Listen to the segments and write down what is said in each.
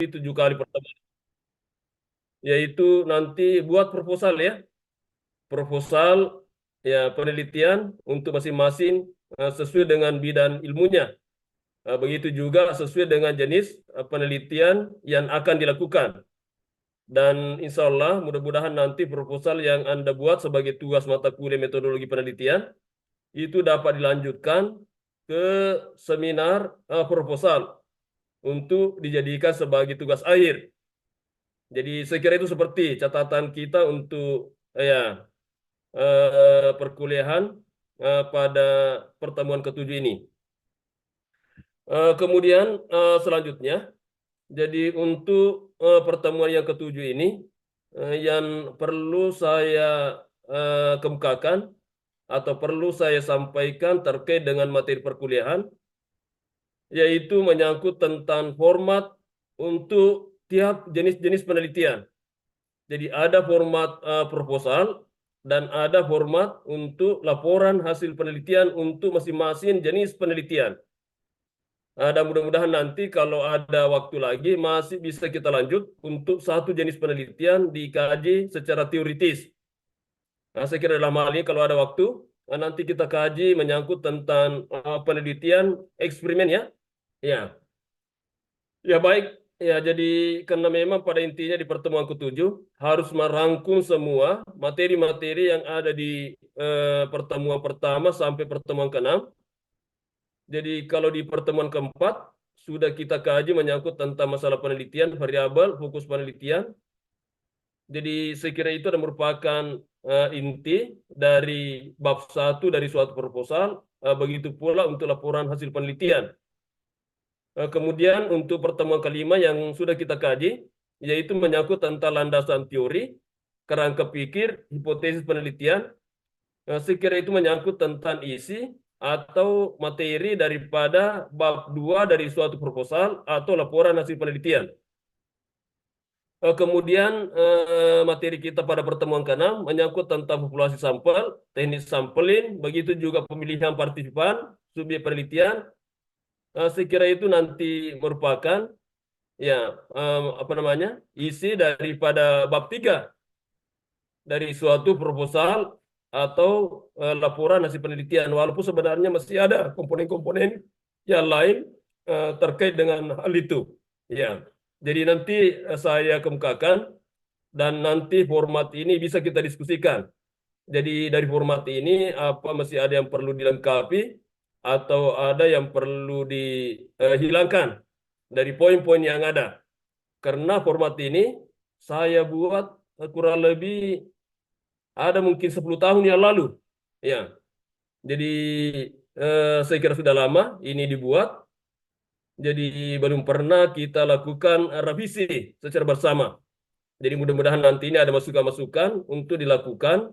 lagi 7 kali pertemuan, yaitu nanti buat proposal ya, proposal ya penelitian untuk masing-masing sesuai dengan bidang ilmunya. Begitu juga sesuai dengan jenis penelitian yang akan dilakukan. Dan insya Allah mudah-mudahan nanti proposal yang Anda buat sebagai tugas mata kuliah metodologi penelitian itu dapat dilanjutkan ke seminar proposal untuk dijadikan sebagai tugas akhir. Jadi saya kira itu seperti catatan kita untuk ya perkuliahan pada pertemuan ketujuh ini. Kemudian selanjutnya, jadi untuk pertemuan yang ketujuh ini yang perlu saya kemukakan atau perlu saya sampaikan terkait dengan materi perkuliahan, yaitu menyangkut tentang format untuk tiap jenis-jenis penelitian. Jadi ada format proposal dan ada format untuk laporan hasil penelitian untuk masing-masing jenis penelitian. Dan mudah-mudahan nanti kalau ada waktu lagi masih bisa kita lanjut untuk satu jenis penelitian dikaji secara teoritis. Saya kira dalam hal ini kalau ada waktu nanti kita kaji menyangkut tentang penelitian eksperimen ya. Ya, ya baik. Ya, jadi karena memang pada intinya di pertemuan ketujuh harus merangkum semua materi-materi yang ada di pertemuan pertama sampai pertemuan keenam. Jadi kalau di pertemuan keempat sudah kita kaji menyangkut tentang masalah penelitian, variabel, fokus penelitian. Jadi saya kira itu adalah merupakan inti dari bab 1 dari suatu proposal, begitu pula untuk laporan hasil penelitian. Kemudian untuk pertemuan kelima yang sudah kita kaji, yaitu menyangkut tentang landasan teori, kerangka pikir, hipotesis penelitian. Saya kira itu menyangkut tentang isi atau materi daripada bab 2 dari suatu proposal atau laporan hasil penelitian. Kemudian materi kita pada pertemuan ke-6 menyangkut tentang populasi sampel, teknis sampling, begitu juga pemilihan partisipan, subjek penelitian. Saya kira itu nanti merupakan ya apa namanya isi daripada bab 3 dari suatu proposal atau laporan hasil penelitian, walaupun sebenarnya masih ada komponen-komponen yang lain terkait dengan hal itu. Ya, jadi nanti saya kemukakan dan nanti format ini bisa kita diskusikan. Jadi dari format ini apa masih ada yang perlu dilengkapi atau ada yang perlu dihilangkan dari poin-poin yang ada. Karena format ini saya buat kurang lebih ada mungkin 10 tahun yang lalu. Ya, jadi saya kira sudah lama ini dibuat. Jadi belum pernah kita lakukan revisi secara bersama. Jadi mudah-mudahan nanti ini ada masukan-masukan untuk dilakukan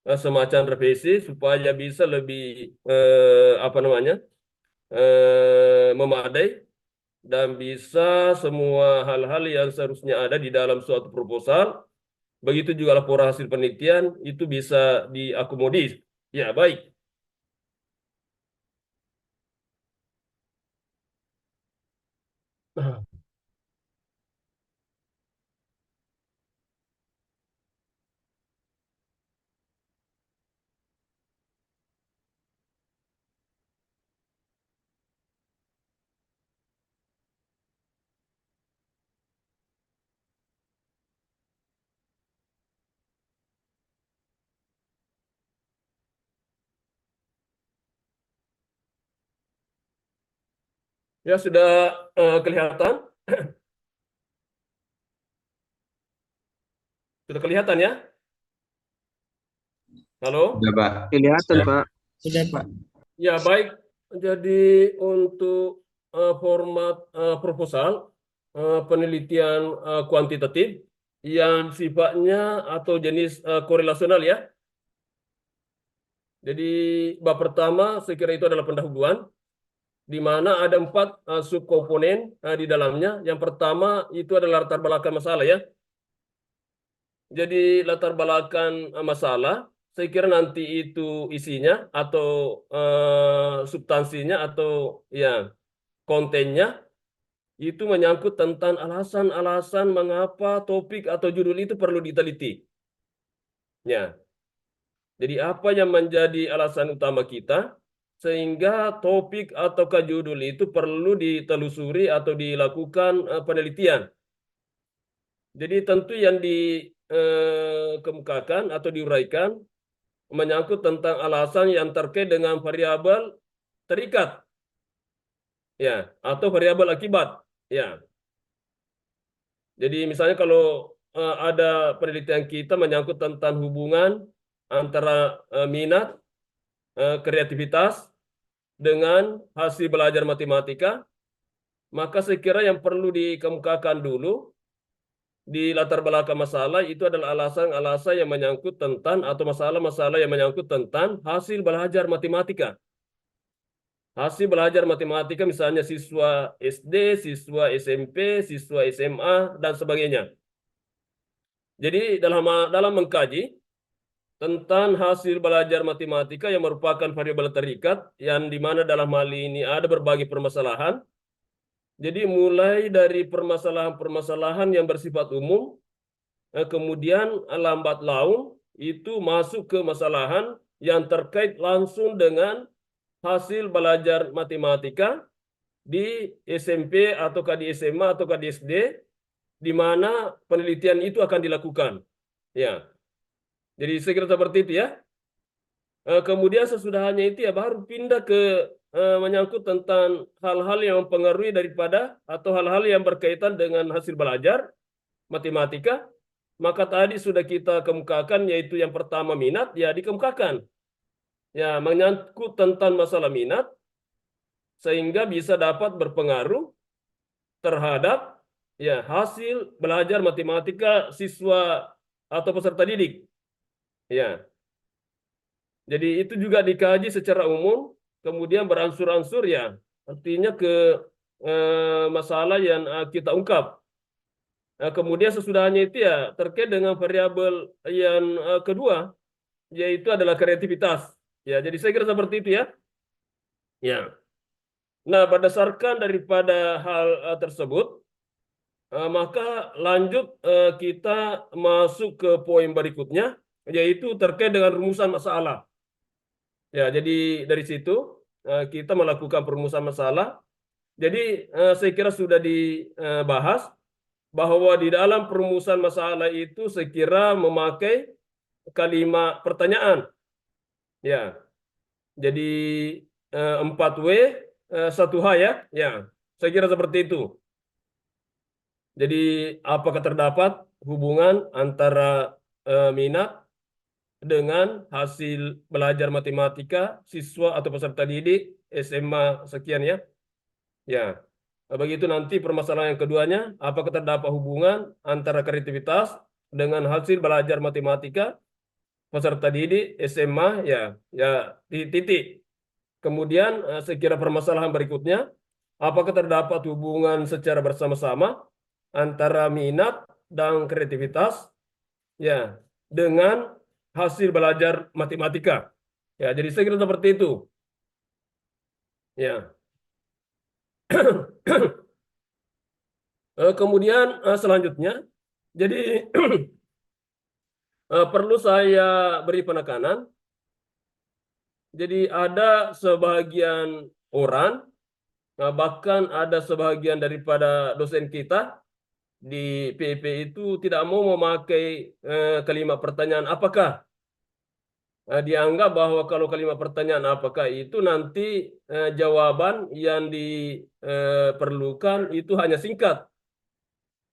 semacam revisi supaya bisa lebih apa namanya memadai dan bisa semua hal-hal yang seharusnya ada di dalam suatu proposal, begitu juga laporan hasil penelitian itu bisa diakomodir. Ya, baik. Ya, sudah kelihatan? Sudah kelihatan ya? Halo? Udah, Pak. Kelihatan, Ya, Pak. Sudah, Pak. ya baik. Jadi untuk format proposal penelitian kuantitatif yang sifatnya atau jenis korelasional ya. Jadi bab pertama saya kira itu adalah pendahuluan, di mana ada 4 subkomponen di dalamnya. Yang pertama itu adalah latar belakang masalah ya. Jadi latar belakang masalah, saya kira nanti itu isinya atau substansinya atau ya kontennya itu menyangkut tentang alasan-alasan mengapa topik atau judul itu perlu diteliti. Ya, jadi apa yang menjadi alasan utama kita sehingga topik atau judul itu perlu ditelusuri atau dilakukan penelitian. Jadi tentu yang dikemukakan atau diuraikan menyangkut tentang alasan yang terkait dengan variabel terikat, ya, atau variabel akibat, ya. Jadi misalnya kalau ada penelitian kita menyangkut tentang hubungan antara minat, kreativitas dengan hasil belajar matematika, maka saya kira yang perlu dikemukakan dulu di latar belakang masalah itu adalah alasan-alasan yang menyangkut tentang atau masalah-masalah yang menyangkut tentang hasil belajar matematika. Hasil belajar matematika misalnya siswa SD, siswa SMP, siswa SMA, dan sebagainya. Jadi dalam mengkaji tentang hasil belajar matematika yang merupakan variabel terikat, yang dimana dalam hal ini ada berbagai permasalahan. Jadi mulai dari permasalahan-permasalahan yang bersifat umum, kemudian lambat laun itu masuk ke masalahan yang terkait langsung dengan hasil belajar matematika di SMP atau di SMA atau di SD, di mana penelitian itu akan dilakukan. Ya, jadi saya kira seperti itu ya. Kemudian sesudahannya itu ya baru pindah ke menyangkut tentang hal-hal yang mempengaruhi daripada atau hal-hal yang berkaitan dengan hasil belajar matematika. Maka tadi sudah kita kemukakan yaitu yang pertama minat, ya dikemukakan. Ya, menyangkut tentang masalah minat sehingga bisa dapat berpengaruh terhadap ya hasil belajar matematika siswa atau peserta didik. Ya. Jadi itu juga dikaji secara umum, kemudian beransur-ansur ya, artinya ke masalah yang kita ungkap. Kemudian sesudahnya itu ya terkait dengan variabel yang kedua, yaitu adalah kreativitas. Ya, jadi saya kira seperti itu ya. Ya. Nah, berdasarkan daripada hal tersebut, maka lanjut kita masuk ke poin berikutnya, yaitu terkait dengan rumusan masalah. Ya, jadi dari situ kita melakukan perumusan masalah. Jadi saya kira sudah dibahas bahwa di dalam perumusan masalah itu saya kira memakai kalimat pertanyaan. Ya, jadi 4W 1H ya. Ya, saya kira seperti itu. Jadi apakah terdapat hubungan antara minat dengan hasil belajar matematika siswa atau peserta didik SMA sekian ya. Ya. Begitu nanti permasalahan yang keduanya, apakah terdapat hubungan antara kreativitas dengan hasil belajar matematika peserta didik SMA ya, ya titik. Kemudian sekira permasalahan berikutnya, apakah terdapat hubungan secara bersama-sama antara minat dan kreativitas ya dengan hasil belajar matematika. Ya, jadi saya kira seperti itu. Ya. Kemudian selanjutnya, jadi perlu saya beri penekanan. Jadi ada sebagian orang, bahkan ada sebagian daripada dosen kita di PIP itu tidak mau memakai kalimat pertanyaan apakah. Dianggap bahwa kalau kalimat pertanyaan apakah itu nanti jawaban yang diperlukan itu hanya singkat.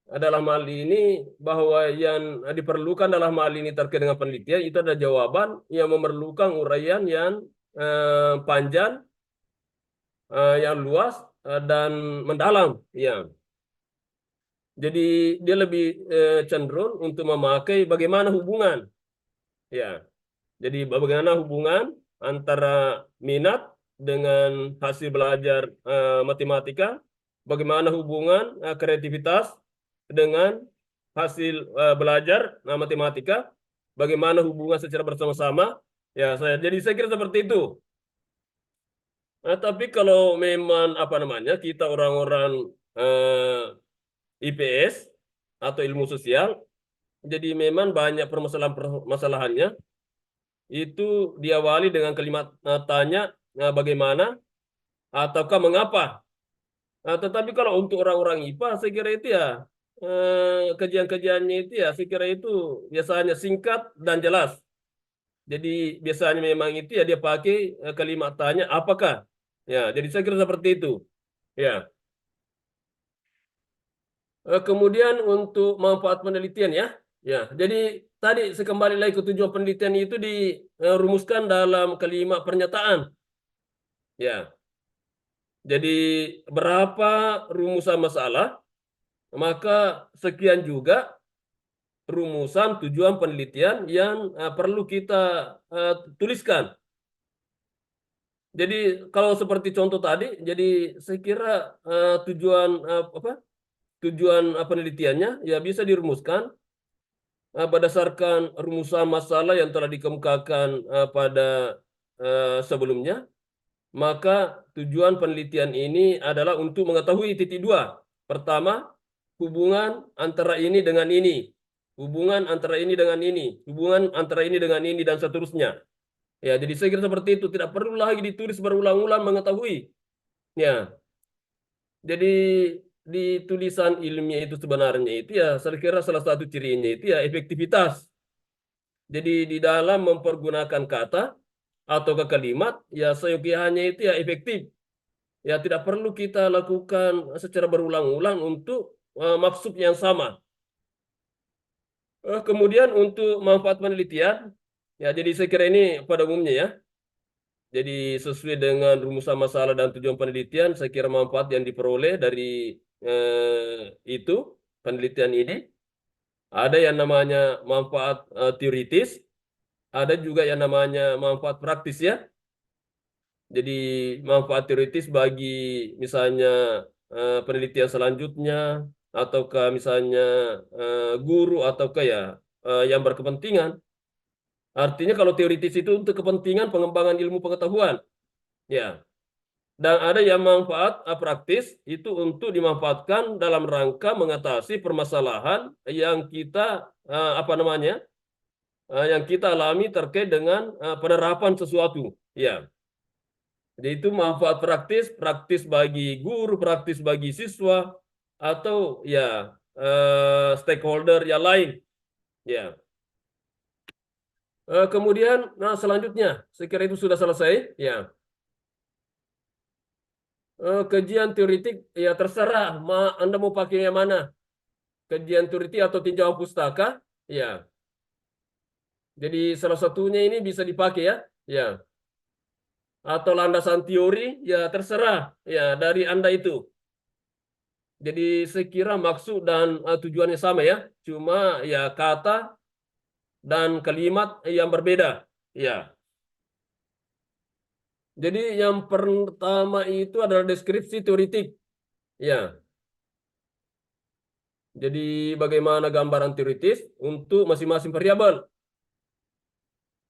Dalam hal ini bahwa yang diperlukan dalam hal ini terkait dengan penelitian itu ada jawaban yang memerlukan uraian yang panjang, yang luas dan mendalam. Ya. Jadi dia lebih cenderung untuk memakai bagaimana hubungan. Ya. Jadi bagaimana hubungan antara minat dengan hasil belajar matematika, bagaimana hubungan kreativitas dengan hasil belajar matematika, bagaimana hubungan secara bersama-sama. Ya, jadi saya kira seperti itu. Tapi kalau memang apa namanya kita orang-orang eh, IPS atau ilmu sosial. Jadi memang banyak permasalahannya itu diawali dengan kalimat tanya bagaimana ataukah mengapa. Tetapi kalau untuk orang-orang IPA, saya kira itu ya kajian-kajiannya itu ya saya kira itu biasanya singkat dan jelas. Jadi biasanya memang itu ya dia pakai kalimat tanya apakah. Ya, jadi saya kira seperti itu. Ya. Kemudian untuk manfaat penelitian ya. Ya, jadi tadi saya kembali lagi ke tujuan penelitian itu dirumuskan dalam kalimat pernyataan. Ya. Jadi berapa rumusan masalah, maka sekian juga rumusan tujuan penelitian yang perlu kita tuliskan. Jadi kalau seperti contoh tadi, jadi saya kira tujuan apa? Tujuan penelitiannya ya bisa dirumuskan berdasarkan rumusan masalah yang telah dikemukakan pada sebelumnya. Maka tujuan penelitian ini adalah untuk mengetahui titik dua. Pertama, hubungan antara ini dengan ini. Hubungan antara ini dengan ini. Hubungan antara ini dengan ini dan seterusnya. Ya, jadi saya kira seperti itu. Tidak perlu lagi ditulis berulang-ulang mengetahui. Ya, jadi di tulisan ilmiah itu sebenarnya itu ya saya kira salah satu cirinya itu ya efektivitas. Jadi di dalam mempergunakan kata atau ke kalimat ya seyogianya itu ya efektif. Ya tidak perlu kita lakukan secara berulang-ulang untuk maksud yang sama. Kemudian untuk manfaat penelitian, ya jadi saya kira ini pada umumnya ya. Jadi sesuai dengan rumusan masalah dan tujuan penelitian, saya kira manfaat yang diperoleh dari itu penelitian ini ada yang namanya manfaat teoritis, ada juga yang namanya manfaat praktis ya. Jadi manfaat teoritis bagi misalnya penelitian selanjutnya ataukah misalnya guru ataukah ya yang berkepentingan. Artinya kalau teoritis itu untuk kepentingan pengembangan ilmu pengetahuan. Ya. Dan ada yang manfaat praktis itu untuk dimanfaatkan dalam rangka mengatasi permasalahan yang kita apa namanya? Yang kita alami terkait dengan penerapan sesuatu. Ya. Jadi itu manfaat praktis, praktis bagi guru, praktis bagi siswa, atau ya stakeholder yang lain. Ya. Kemudian, nah selanjutnya, saya kira itu sudah selesai. Ya. Kajian teoritik, ya terserah, Anda mau pakai yang mana? Kajian teoritik atau tinjauan pustaka? Ya. Jadi salah satunya ini bisa dipakai ya. Ya. Atau landasan teori, ya terserah. Ya, dari Anda itu. Jadi saya kira maksud dan tujuannya sama ya, cuma ya kata dan kalimat yang berbeda. Ya. Jadi yang pertama itu adalah deskripsi teoritik. Ya. Jadi bagaimana gambaran teoritis untuk masing-masing variabel.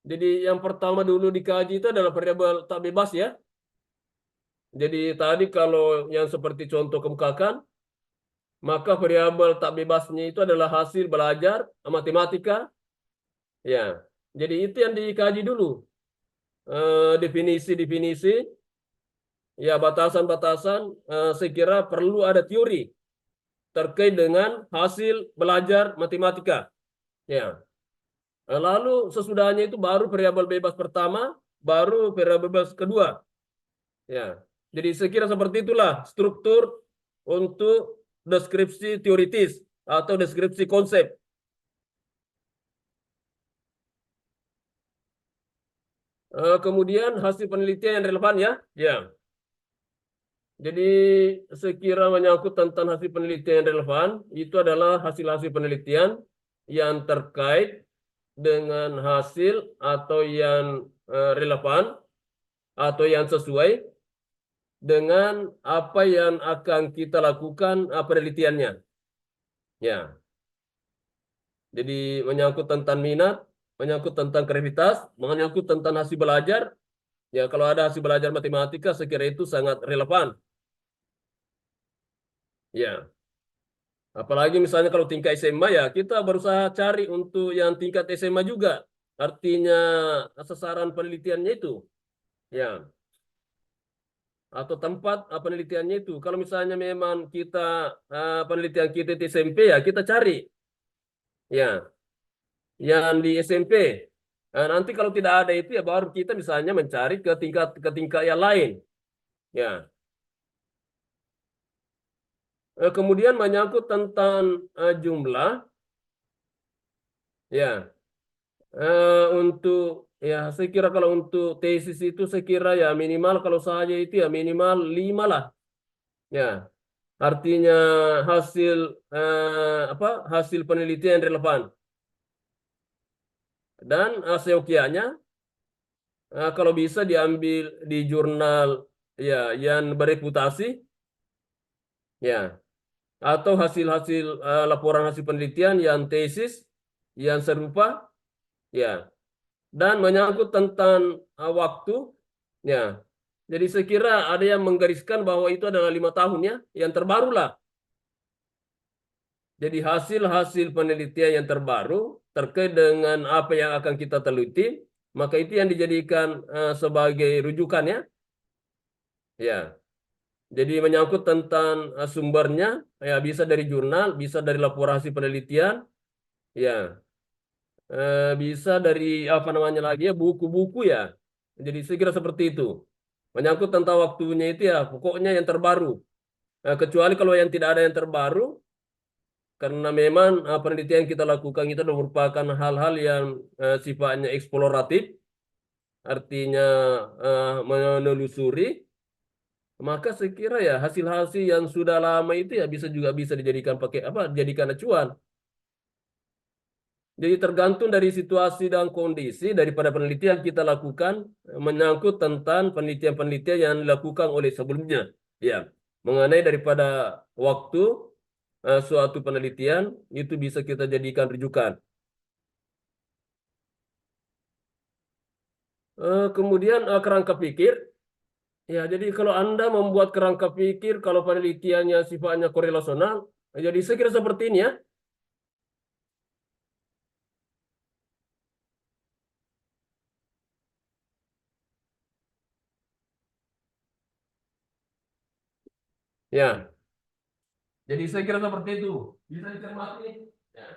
Jadi yang pertama dulu dikaji itu adalah variabel tak bebas ya. Jadi tadi kalau yang seperti contoh kemukakan, maka variabel tak bebasnya itu adalah hasil belajar matematika. Ya. Jadi itu yang dikaji dulu. Definisi-definisi, ya batasan-batasan, saya kira perlu ada teori terkait dengan hasil belajar matematika. Ya. Lalu sesudahnya itu baru variabel bebas pertama, baru variabel bebas kedua. Ya. Jadi saya kira seperti itulah struktur untuk deskripsi teoritis atau deskripsi konsep. Kemudian hasil penelitian yang relevan ya. Ya. Jadi sekira menyangkut tentang hasil penelitian yang relevan, itu adalah hasil-hasil penelitian yang terkait dengan hasil atau yang relevan atau yang sesuai dengan apa yang akan kita lakukan penelitiannya. Ya, jadi menyangkut tentang minat, menyangkut tentang kreativitas, menyangkut tentang hasil belajar. Ya, kalau ada hasil belajar matematika, saya kira itu sangat relevan. Ya, apalagi misalnya kalau tingkat SMA ya kita berusaha cari untuk yang tingkat SMA juga. Artinya sasaran penelitiannya itu. Ya, atau tempat penelitiannya itu. Kalau misalnya memang kita penelitian kita di SMP ya kita cari ya yang di SMP. Nah, nanti kalau tidak ada itu ya baru kita misalnya mencari ke tingkat yang lain. Ya. Kemudian menyangkut tentang jumlah ya. Untuk ya saya kira kalau untuk tesis itu saya kira ya minimal kalau saja itu ya minimal 5 lah. Ya. Artinya hasil apa hasil penelitian relevan dan seyogianya kalau bisa diambil di jurnal ya yang bereputasi ya atau hasil-hasil laporan hasil penelitian yang tesis yang serupa ya dan menyangkut tentang waktu ya jadi saya kira ada yang menggariskan bahwa itu adalah 5 tahun ya yang terbaru lah. Jadi hasil-hasil penelitian yang terbaru terkait dengan apa yang akan kita teliti, maka itu yang dijadikan sebagai rujukan ya. Ya. Jadi menyangkut tentang sumbernya, ya bisa dari jurnal, bisa dari laporan hasil penelitian, ya bisa dari apa namanya lagi ya buku-buku ya. Jadi saya kira seperti itu. Menyangkut tentang waktunya itu ya pokoknya yang terbaru. Kecuali kalau yang tidak ada yang terbaru, karena memang penelitian yang kita lakukan itu adalah merupakan hal-hal yang sifatnya eksploratif, artinya menelusuri, maka saya kira ya hasil-hasil yang sudah lama itu ya bisa dijadikan pakai apa, dijadikan acuan. Jadi tergantung dari situasi dan kondisi daripada penelitian kita lakukan menyangkut tentang penelitian-penelitian yang dilakukan oleh sebelumnya. Ya, mengenai daripada waktu suatu penelitian itu bisa kita jadikan rujukan. Kemudian kerangka pikir, ya jadi kalau Anda membuat kerangka pikir, kalau penelitiannya sifatnya korelasional, jadi saya kira seperti ini ya. Ya, jadi saya kira seperti itu. Bisa dicermati. Ya.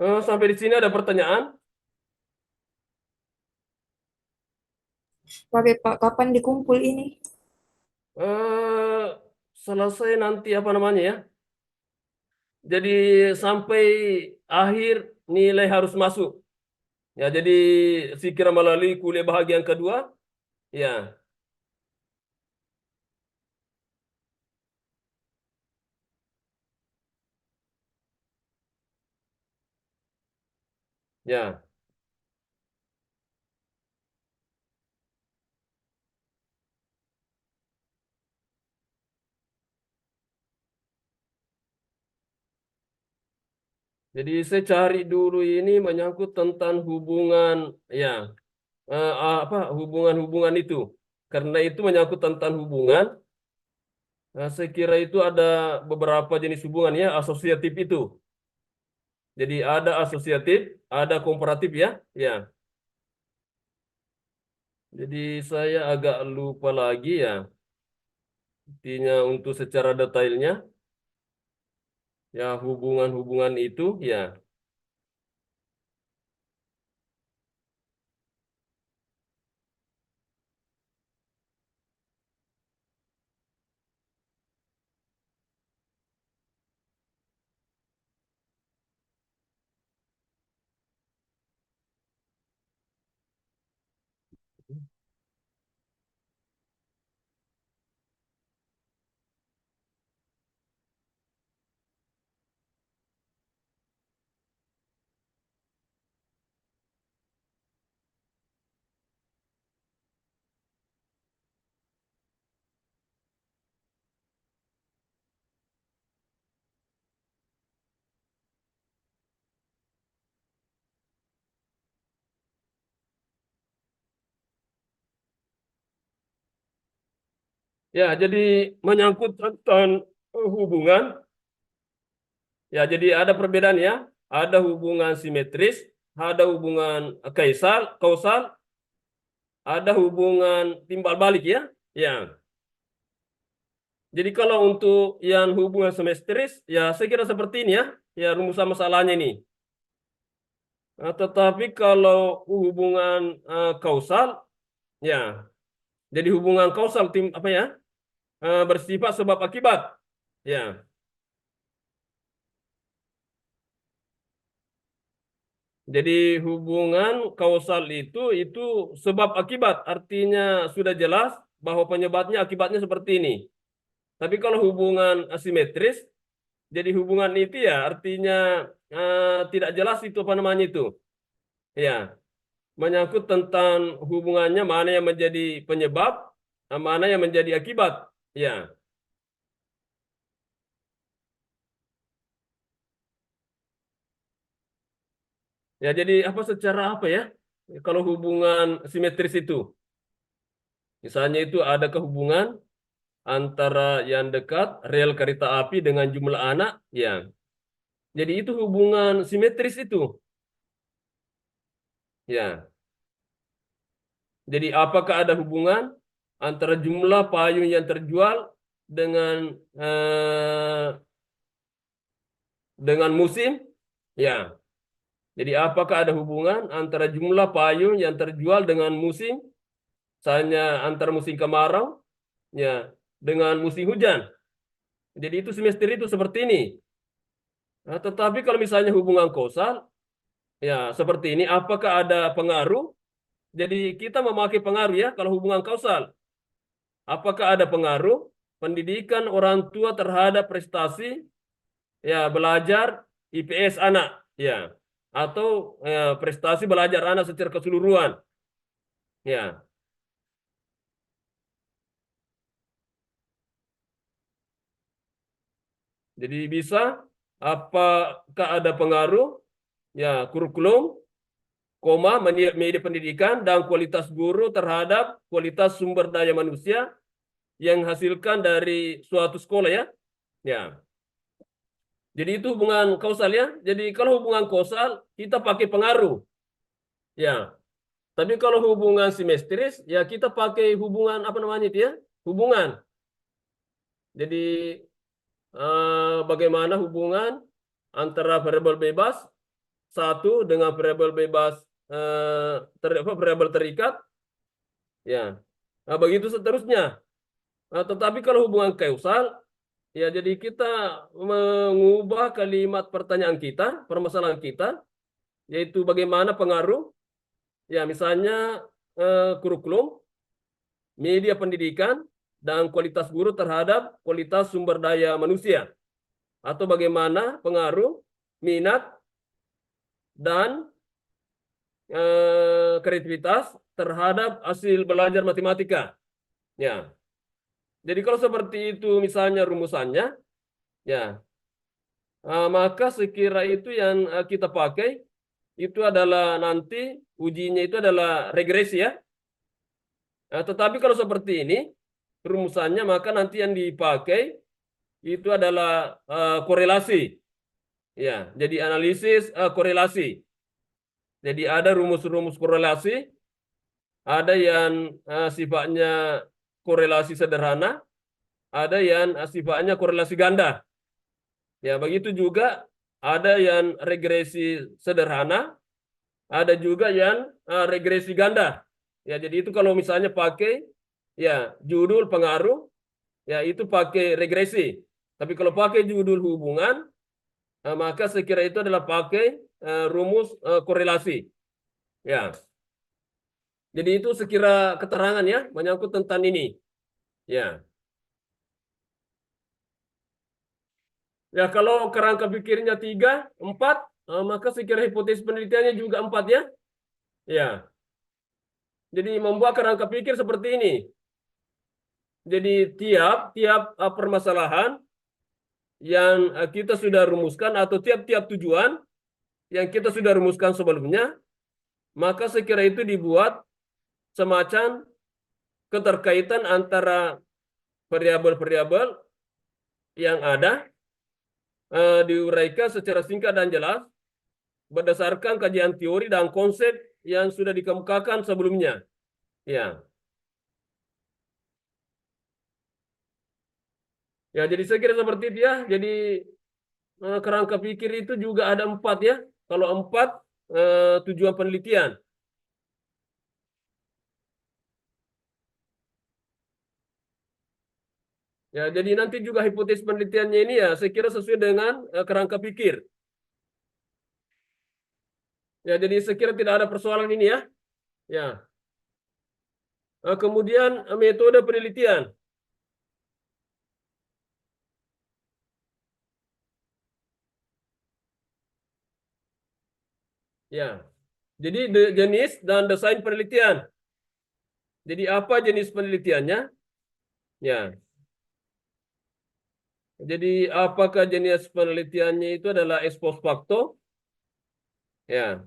Eh, sampai di sini ada pertanyaan. Oke, Pak, kapan dikumpul ini? eh Selesai nanti apa namanya ya? Jadi sampai akhir nilai harus masuk. Ya, jadi sekira melalui kuliah bahagian kedua, ya, ya. Jadi saya cari dulu ini menyangkut tentang hubungan, ya, apa hubungan-hubungan itu. Karena itu menyangkut tentang hubungan, saya kira itu ada beberapa jenis hubungan ya, asosiatif itu. Jadi ada asosiatif, ada komparatif ya, ya. Jadi saya agak lupa lagi ya, intinya untuk secara detailnya. Ya, hubungan-hubungan itu ya. Ya, jadi menyangkut tentang hubungan, ya jadi ada perbedaan ya. Ada hubungan simetris, ada hubungan kausal, ada hubungan timbal balik ya. Ya. Jadi kalau untuk yang hubungan simetris, ya saya kira seperti ini ya. Ya rumusan masalahnya ini. Tetapi kalau hubungan kausal, ya jadi hubungan kausal tim apa ya? Bersifat sebab akibat. Ya. Jadi hubungan kausal itu sebab akibat, artinya sudah jelas bahwa penyebabnya akibatnya seperti ini. Tapi kalau hubungan asimetris, jadi hubungan itu ya artinya tidak jelas itu apa namanya itu. Ya, menyangkut tentang hubungannya mana yang menjadi penyebab, mana yang menjadi akibat. Ya, ya jadi apa secara apa ya? Kalau hubungan simetris itu, misalnya itu ada kehubungan antara yang dekat rel kereta api dengan jumlah anak, ya. Jadi itu hubungan simetris itu, ya. Jadi apakah ada hubungan antara jumlah payung yang terjual dengan dengan musim? Ya. Jadi apakah ada hubungan antara jumlah payung yang terjual dengan musim? Misalnya antara musim kemarau, ya, dengan musim hujan. Jadi itu semester itu seperti ini. Nah, tetapi kalau misalnya hubungan kausal, ya seperti ini, apakah ada pengaruh? Jadi kita memakai pengaruh ya kalau hubungan kausal. Apakah ada pengaruh pendidikan orang tua terhadap prestasi ya belajar IPS anak ya atau prestasi belajar anak secara keseluruhan ya. Jadi bisa apakah ada pengaruh ya kurikulum, koma media pendidikan dan kualitas guru terhadap kualitas sumber daya manusia yang hasilkan dari suatu sekolah ya. Ya. Jadi itu hubungan kausal ya. Jadi kalau hubungan kausal kita pakai pengaruh. Ya. Tapi kalau hubungan simetris ya kita pakai hubungan apa namanya itu ya? Hubungan. Jadi bagaimana hubungan antara variabel bebas satu dengan variabel bebas variabel terikat ya. Nah, begitu seterusnya. Nah, tetapi kalau hubungan kausal ya jadi kita mengubah kalimat pertanyaan kita, permasalahan kita yaitu bagaimana pengaruh ya misalnya kurikulum, media pendidikan dan kualitas guru terhadap kualitas sumber daya manusia atau bagaimana pengaruh minat dan kreativitas terhadap hasil belajar matematika. Ya. Jadi kalau seperti itu misalnya rumusannya, ya, maka sekira itu yang kita pakai itu adalah nanti ujinya itu adalah regresi ya. Tetapi kalau seperti ini rumusannya maka nanti yang dipakai itu adalah korelasi. Ya, jadi analisis korelasi. Jadi ada rumus-rumus korelasi, ada yang sifatnya korelasi sederhana, ada yang sifatnya korelasi ganda. Ya, begitu juga ada yang regresi sederhana, ada juga yang regresi ganda. Ya, jadi itu kalau misalnya pakai ya judul pengaruh, ya itu pakai regresi. Tapi kalau pakai judul hubungan, maka sekira itu adalah pakai rumus korelasi. Ya, jadi itu sekira keterangan ya menyangkut tentang ini. Ya, ya kalau kerangka pikirnya 3, 4, maka sekira hipotesis penelitiannya juga 4 ya. Ya, jadi membuat kerangka pikir seperti ini. Jadi tiap-tiap permasalahan yang kita sudah rumuskan atau tiap-tiap tujuan yang kita sudah rumuskan sebelumnya, maka sekira itu dibuat semacam keterkaitan antara variabel-variabel yang ada, diuraikan secara singkat dan jelas berdasarkan kajian teori dan konsep yang sudah dikemukakan sebelumnya. Ya, ya jadi saya kira seperti itu ya. Jadi kerangka pikir itu juga ada 4 ya. Kalau 4 tujuan penelitian. Ya, jadi nanti juga hipotesis penelitiannya ini ya saya kira sesuai dengan kerangka pikir. Ya, jadi saya kira tidak ada persoalan ini ya. Ya. Kemudian metode penelitian. Ya. Jadi jenis dan desain penelitian. Jadi apa jenis penelitiannya? Ya. Jadi apakah jenis penelitiannya itu adalah ex post facto? Ya.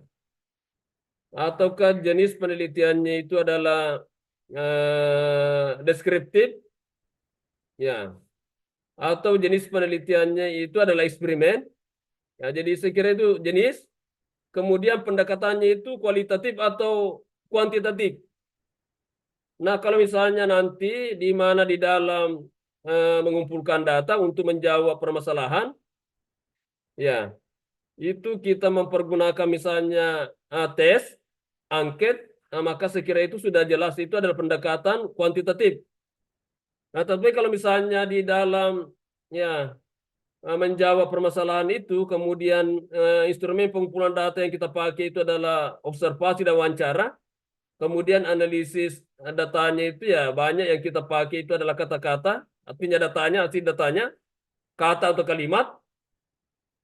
Ataukah jenis penelitiannya itu adalah deskriptif? Ya. Atau jenis penelitiannya itu adalah eksperimen? Ya, jadi saya kira itu jenis. Kemudian pendekatannya itu kualitatif atau kuantitatif. Nah, kalau misalnya nanti di mana di dalam mengumpulkan data untuk menjawab permasalahan, ya itu kita mempergunakan misalnya tes, angket, maka sekira itu sudah jelas itu adalah pendekatan kuantitatif. Nah, tapi kalau misalnya di dalam ya menjawab permasalahan itu, kemudian instrumen pengumpulan data yang kita pakai itu adalah observasi dan wawancara, kemudian analisis datanya itu ya banyak yang kita pakai itu adalah kata-kata, artinya datanya, arti datanya, kata atau kalimat,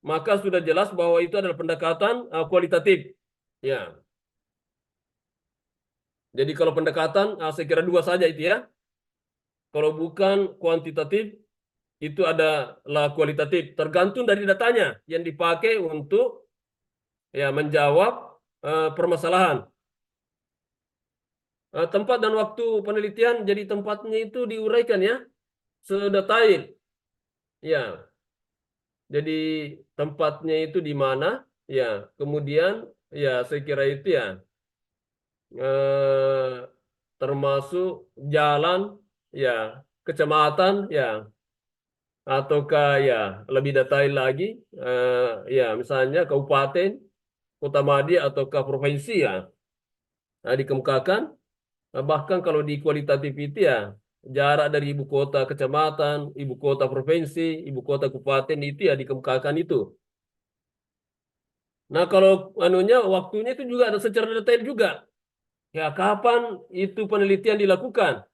maka sudah jelas bahwa itu adalah pendekatan kualitatif. Ya, jadi kalau pendekatan saya kira 2 saja itu ya. Kalau bukan kuantitatif itu adalah kualitatif, tergantung dari datanya yang dipakai untuk ya menjawab permasalahan. Tempat dan waktu penelitian jadi tempatnya itu diuraikan ya sedetail. Ya, jadi tempatnya itu di mana? Ya, kemudian ya saya kira itu ya eh, termasuk jalan, ya kecamatan, ya ataukah ya lebih detail lagi, ya misalnya kabupaten, kota madya ataukah provinsi ya dikemukakan. Bahkan kalau di kualitatif itu ya jarak dari ibu kota kecamatan, ibu kota provinsi, ibu kota kabupaten itu ya dikemukakan itu. Nah, kalau anunya waktunya itu juga ada secara detail juga. Ya, kapan itu penelitian dilakukan?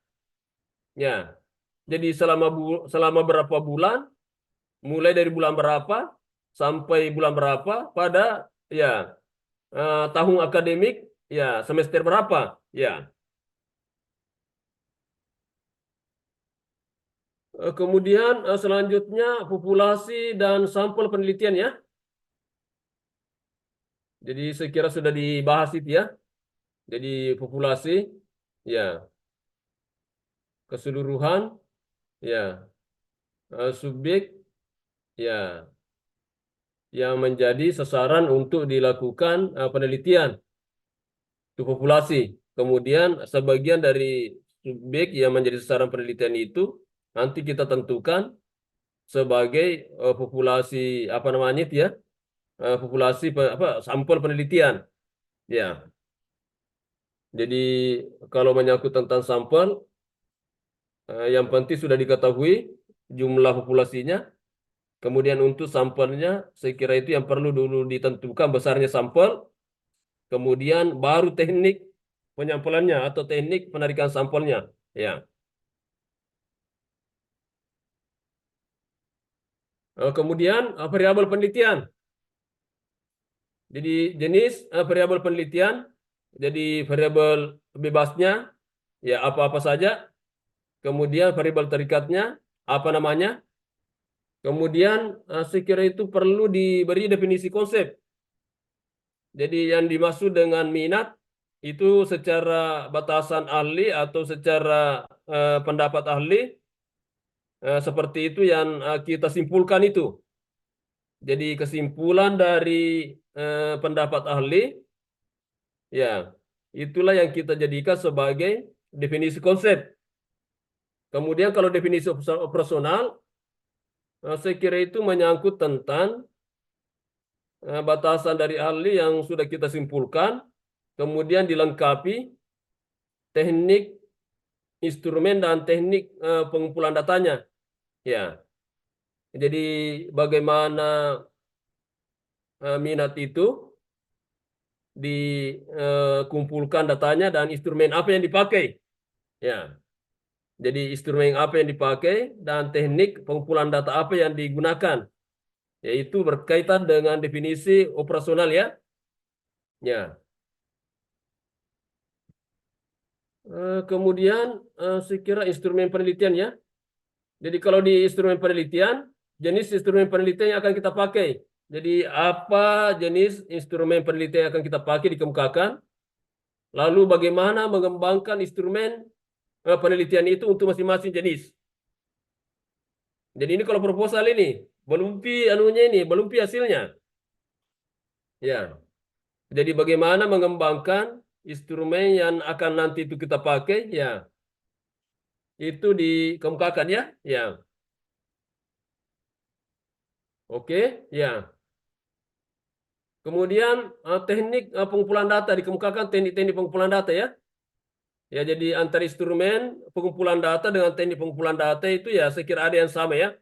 Ya. Jadi selama berapa bulan, mulai dari bulan berapa sampai bulan berapa pada ya tahun akademik ya semester berapa? Ya. Kemudian selanjutnya populasi dan sampel penelitian ya. Jadi saya kira sudah dibahas itu ya. Jadi populasi ya keseluruhan ya subjek ya yang menjadi sasaran untuk dilakukan penelitian itu populasi. Kemudian sebagian dari subjek yang menjadi sasaran penelitian itu nanti kita tentukan sebagai populasi apa namanya itu ya, populasi apa sampel penelitian. Ya, jadi kalau menyangkut tentang sampel, yang penting sudah diketahui jumlah populasinya. Kemudian untuk sampelnya, saya kira itu yang perlu dulu ditentukan besarnya sampel. Kemudian baru teknik penyampelannya atau teknik penarikan sampelnya. Ya. Kemudian variabel penelitian. Jadi jenis variabel penelitian. Jadi variabel bebasnya ya apa-apa saja. Kemudian variabel terikatnya apa namanya? Kemudian saya kira itu perlu diberi definisi konsep. Jadi yang dimaksud dengan minat itu secara batasan ahli atau secara pendapat ahli seperti itu yang kita simpulkan itu. Jadi kesimpulan dari pendapat ahli ya itulah yang kita jadikan sebagai definisi konsep. Kemudian kalau definisi operasional saya kira itu menyangkut tentang batasan dari ahli yang sudah kita simpulkan, kemudian dilengkapi teknik, instrumen dan teknik pengumpulan datanya. Ya, jadi bagaimana minat itu dikumpulkan datanya dan instrumen apa yang dipakai. Ya, jadi instrumen apa yang dipakai dan teknik pengumpulan data apa yang digunakan, yaitu berkaitan dengan definisi operasional ya. Ya. Kemudian saya kira instrumen penelitian ya. Jadi kalau di instrumen penelitian, jenis instrumen penelitian yang akan kita pakai. Jadi apa jenis instrumen penelitian yang akan kita pakai dikemukakan. Lalu bagaimana mengembangkan instrumen penelitian itu untuk masing-masing jenis. Jadi ini kalau proposal ini, belum pi anunya ini, belum pi hasilnya. Ya. Jadi bagaimana mengembangkan instrumen yang akan nanti itu kita pakai, ya. Itu dikemukakan ya. Ya. Oke, ya. Kemudian teknik pengumpulan data dikemukakan teknik-teknik pengumpulan data ya. Ya, jadi antara instrumen pengumpulan data dengan teknik pengumpulan data itu ya saya kira ada yang sama ya.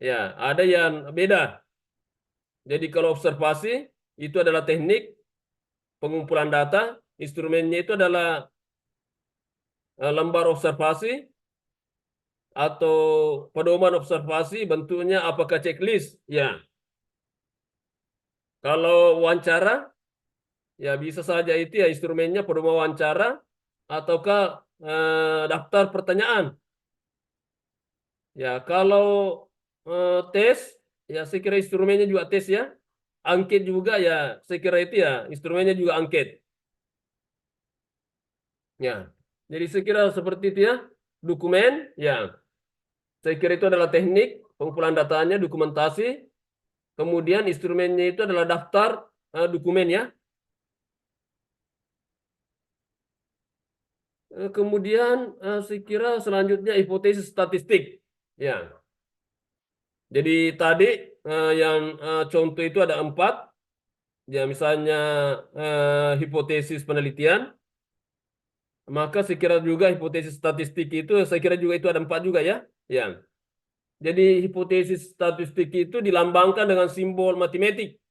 Ya, ada yang beda. Jadi kalau observasi itu adalah teknik pengumpulan data, instrumennya itu adalah lembar observasi atau pedoman observasi bentuknya apakah checklist? Ya. Kalau wawancara ya bisa saja itu ya instrumennya pedoman wawancara ataukah daftar pertanyaan. Ya, kalau tes, ya saya kira instrumennya juga tes ya. Angket juga ya, saya kira itu ya instrumennya juga angket. Ya, jadi saya kira seperti itu ya. Dokumen, ya, saya kira itu adalah teknik pengumpulan datanya, dokumentasi. Kemudian instrumennya itu adalah daftar dokumen ya. Kemudian saya kira selanjutnya hipotesis statistik. Ya, jadi tadi yang contoh itu ada 4. Ya, misalnya hipotesis penelitian, maka saya kira juga hipotesis statistik itu, saya kira juga itu ada 4 juga ya. Ya, jadi hipotesis statistik itu dilambangkan dengan simbol matematik.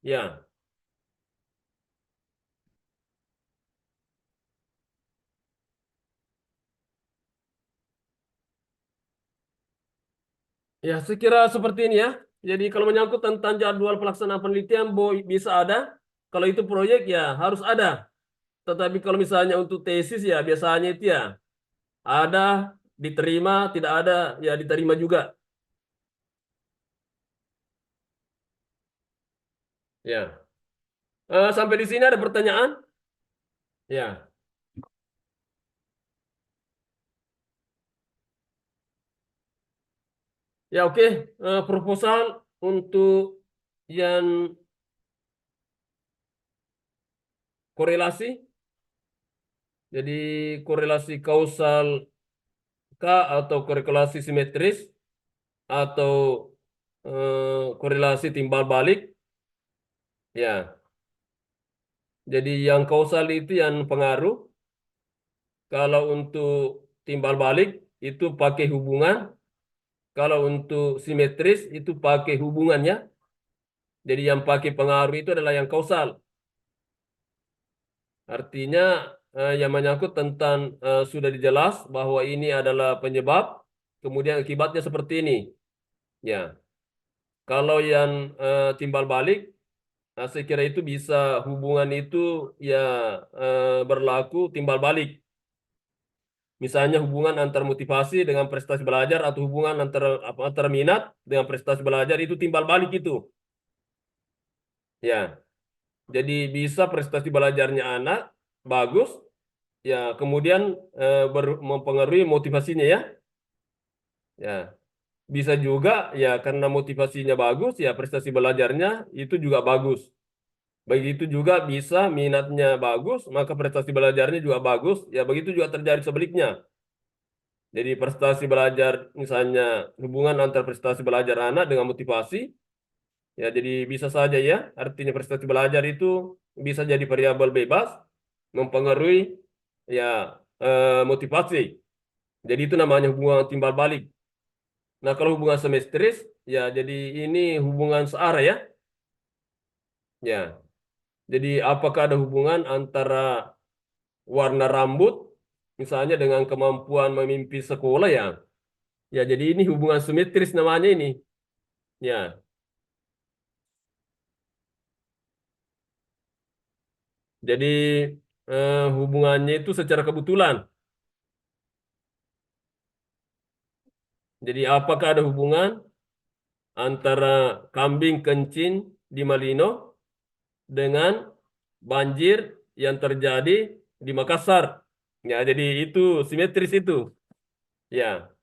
Ya, ya saya kira seperti ini ya. Jadi kalau menyangkut tentang jadwal pelaksanaan penelitian, bisa ada. Kalau itu proyek ya harus ada. Tetapi kalau misalnya untuk tesis ya biasanya itu ya ada, diterima, tidak ada, ya diterima juga. Ya. Sampai di sini ada pertanyaan? Ya. Ya oke. Proposal untuk yang korelasi. Jadi korelasi kausal K atau korelasi simetris atau korelasi timbal balik. Ya, jadi yang kausal itu yang pengaruh. Kalau untuk timbal balik itu pakai hubungan. Kalau untuk simetris itu pakai hubungannya. Jadi yang pakai pengaruh itu adalah yang kausal. Artinya yang menyangkut tentang sudah dijelas bahwa ini adalah penyebab, kemudian akibatnya seperti ini. Ya, kalau yang timbal balik, saya kira itu bisa hubungan itu ya berlaku timbal balik. Misalnya hubungan antar motivasi dengan prestasi belajar atau hubungan antara minat dengan prestasi belajar itu timbal balik itu. Ya, jadi bisa prestasi belajarnya anak bagus, ya kemudian mempengaruhi motivasinya ya. Ya, bisa juga ya karena motivasinya bagus ya prestasi belajarnya itu juga bagus. Begitu juga bisa minatnya bagus, maka prestasi belajarnya juga bagus. Ya begitu juga terjadi sebaliknya. Jadi prestasi belajar misalnya hubungan antar prestasi belajar anak dengan motivasi, ya jadi bisa saja ya. Artinya prestasi belajar itu bisa jadi variabel bebas mempengaruhi ya motivasi. Jadi itu namanya hubungan timbal balik. Nah, kalau hubungan semestris, ya jadi ini hubungan searah ya. Ya, jadi apakah ada hubungan antara warna rambut, misalnya dengan kemampuan memimpi sekolah ya. Ya, jadi ini hubungan simetris namanya ini. Ya, jadi hubungannya itu secara kebetulan. Jadi apakah ada hubungan antara kambing kencing di Malino dengan banjir yang terjadi di Makassar? Ya, jadi itu simetris itu. Ya,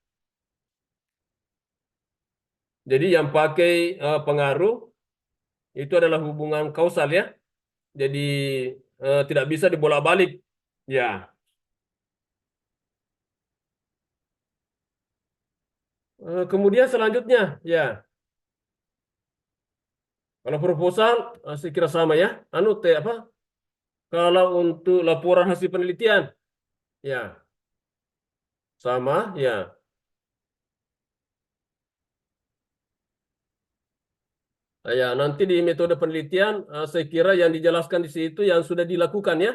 jadi yang pakai pengaruh itu adalah hubungan kausal ya. Jadi tidak bisa dibolak-balik. Ya, kemudian selanjutnya ya, kalau proposal saya kira sama ya. Anu apa? Kalau untuk laporan hasil penelitian ya sama ya. Ya, nanti di metode penelitian saya kira yang dijelaskan di situ yang sudah dilakukan ya.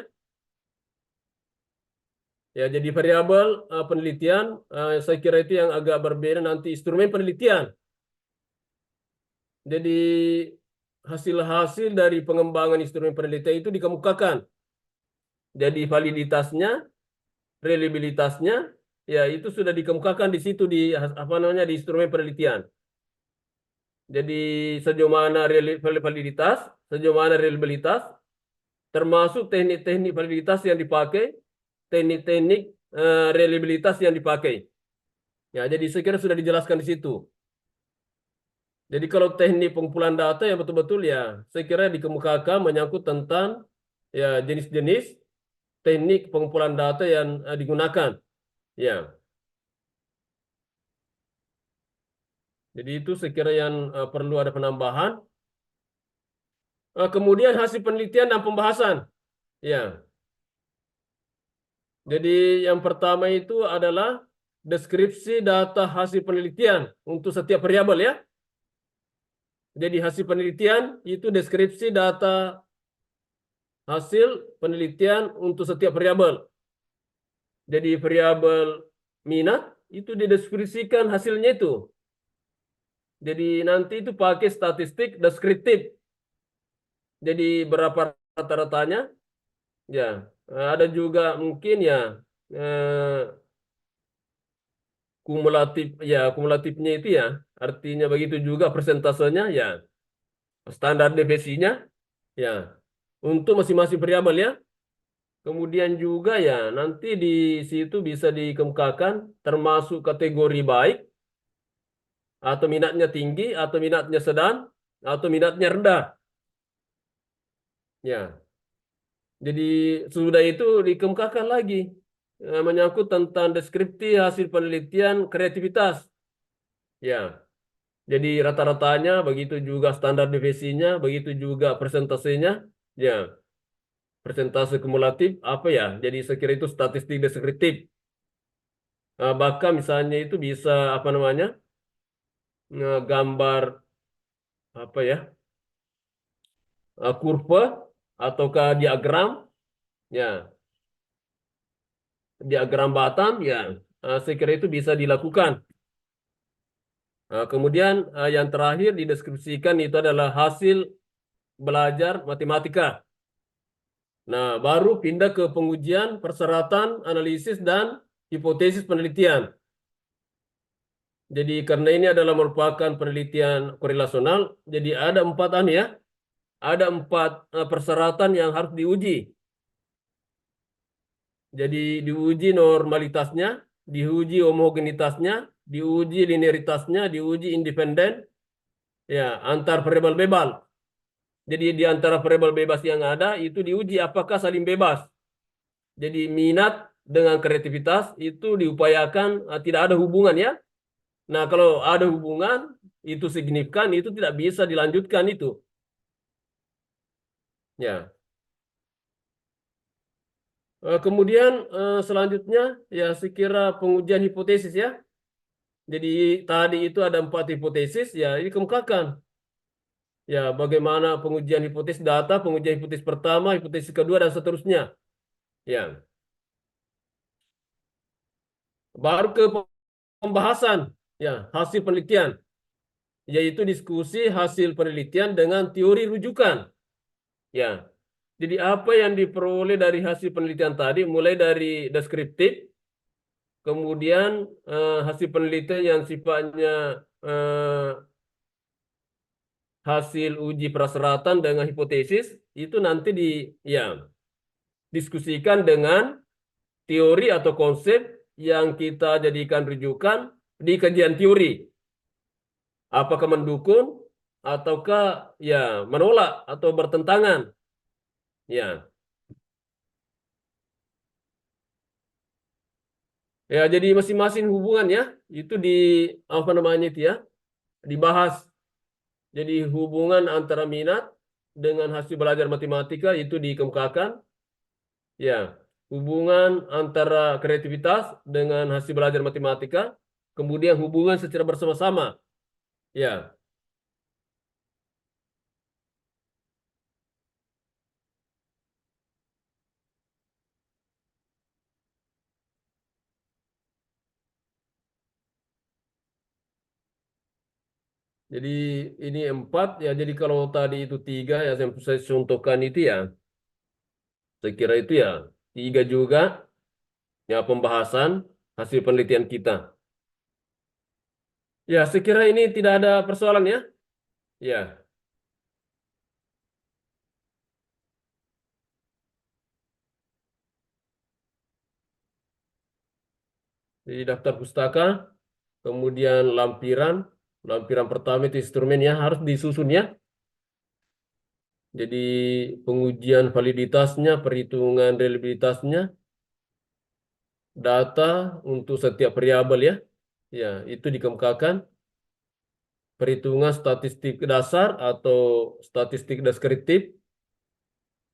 Ya, jadi variabel penelitian saya kira itu yang agak berbeda nanti instrumen penelitian. Jadi hasil-hasil dari pengembangan instrumen penelitian itu dikemukakan. Jadi validitasnya, reliabilitasnya, ya itu sudah dikemukakan di situ di apa namanya di instrumen penelitian. Jadi sejauh mana validitas, sejauh mana reliabilitas, termasuk teknik-teknik validitas yang dipakai, teknik-teknik reliabilitas yang dipakai. Ya, jadi saya kira sudah dijelaskan di situ. Jadi kalau teknik pengumpulan data yang betul-betul ya, saya kira dikemukakan menyangkut tentang ya jenis-jenis teknik pengumpulan data yang digunakan. Ya, jadi itu saya kira yang perlu ada penambahan. Kemudian hasil penelitian dan pembahasan. Ya, jadi yang pertama itu adalah deskripsi data hasil penelitian untuk setiap variabel ya. Jadi hasil penelitian itu deskripsi data hasil penelitian untuk setiap variabel. Jadi variabel minat itu dideskripsikan hasilnya itu. Jadi nanti itu pakai statistik deskriptif. Jadi berapa rata-ratanya? Ya, ada juga mungkin ya eh, kumulatif ya kumulatifnya itu ya. Artinya begitu juga persentasenya ya standar deviasinya ya untuk masing-masing variabel ya. Kemudian juga ya nanti di situ bisa dikemukakan termasuk kategori baik atau minatnya tinggi atau minatnya sedang atau minatnya rendah. Ya. Jadi sudah itu dikemukakan lagi menyangkut tentang deskripsi hasil penelitian kreativitas. Ya. Jadi rata-ratanya, begitu juga standar deviasinya, begitu juga persentasenya, ya persentase kumulatif apa ya? Jadi sekira itu statistik deskriptif. Bahkan misalnya itu bisa apa namanya? Gambar apa ya? Kurva ataukah diagram, ya diagram Batam, ya saya kira itu bisa dilakukan. Kemudian yang terakhir dideskripsikan itu adalah hasil belajar matematika. Nah, baru pindah ke pengujian, persyaratan, analisis, dan hipotesis penelitian. Jadi karena ini adalah merupakan penelitian korelasional, jadi ada empat ya, ada empat persyaratan yang harus diuji. Jadi diuji normalitasnya, diuji homogenitasnya, diuji linearitasnya, diuji independen, ya antar variabel bebas. Jadi di antara variabel bebas yang ada itu diuji apakah saling bebas. Jadi minat dengan kreativitas itu diupayakan tidak ada hubungan ya. Nah, kalau ada hubungan itu signifikan itu tidak bisa dilanjutkan itu. Ya. Kemudian selanjutnya ya sekira pengujian hipotesis ya. Jadi tadi itu ada empat hipotesis ya dikemukakan. Ya, bagaimana pengujian hipotesis data, pengujian hipotesis pertama, hipotesis kedua dan seterusnya. Ya. Baru ke pembahasan ya hasil penelitian, yaitu diskusi hasil penelitian dengan teori rujukan. Ya. Jadi apa yang diperoleh dari hasil penelitian tadi, mulai dari deskriptif, kemudian hasil penelitian yang sifatnya eh, hasil uji praseratan dengan hipotesis, itu nanti ya diskusikan dengan teori atau konsep yang kita jadikan rujukan di kajian teori. Apakah mendukung ataukah ya menolak atau bertentangan? Ya. Ya, jadi masing-masing hubungannya itu di apa namanya itu ya, dibahas. Jadi hubungan antara minat dengan hasil belajar matematika itu dikemukakan. Ya, hubungan antara kreativitas dengan hasil belajar matematika, kemudian hubungan secara bersama-sama. Ya, jadi ini empat ya. Jadi kalau tadi itu tiga ya yang saya contohkan itu ya, saya kira itu ya tiga juga ya pembahasan hasil penelitian kita. Ya, saya kira ini tidak ada persoalan ya. Ya, di daftar pustaka, kemudian lampiran, lampiran pertama itu instrumennya harus disusun ya. Jadi pengujian validitasnya, perhitungan reliabilitasnya, data untuk setiap variabel ya. Ya, itu dikemukakan. Perhitungan statistik dasar atau statistik deskriptif.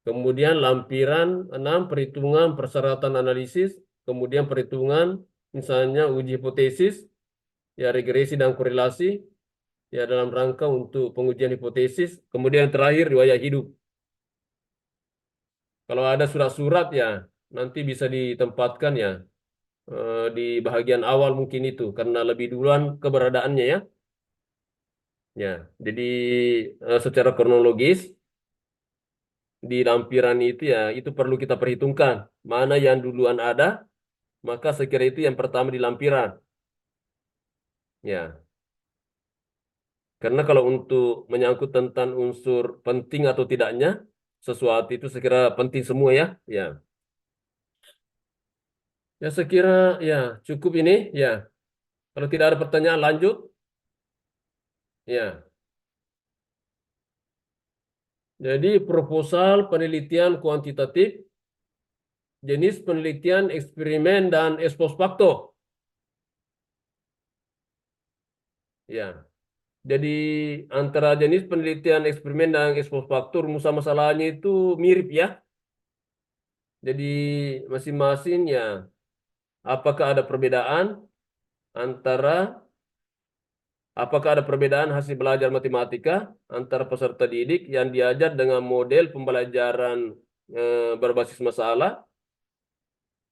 Kemudian lampiran 6 perhitungan persyaratan analisis. Kemudian perhitungan misalnya uji hipotesis, ya regresi dan korelasi, ya dalam rangka untuk pengujian hipotesis. Kemudian terakhir riwayat hidup. Kalau ada surat-surat ya nanti bisa ditempatkan ya di bagian awal mungkin itu karena lebih duluan keberadaannya ya. Ya, jadi secara kronologis di lampiran itu ya itu perlu kita perhitungkan mana yang duluan ada, maka sekira itu yang pertama di lampiran. Ya, karena kalau untuk menyangkut tentang unsur penting atau tidaknya sesuatu itu sekira penting semua ya. Ya, ya sekira ya cukup ini ya. Kalau tidak ada pertanyaan lanjut, ya. Jadi proposal penelitian kuantitatif, jenis penelitian eksperimen dan ekspos faktor. Ya. Jadi antara jenis penelitian eksperimen dan expose faktor rumus masalahnya itu mirip ya. Jadi masing-masing ya, apakah ada perbedaan antara apakah ada perbedaan hasil belajar matematika antara peserta didik yang diajar dengan model pembelajaran berbasis masalah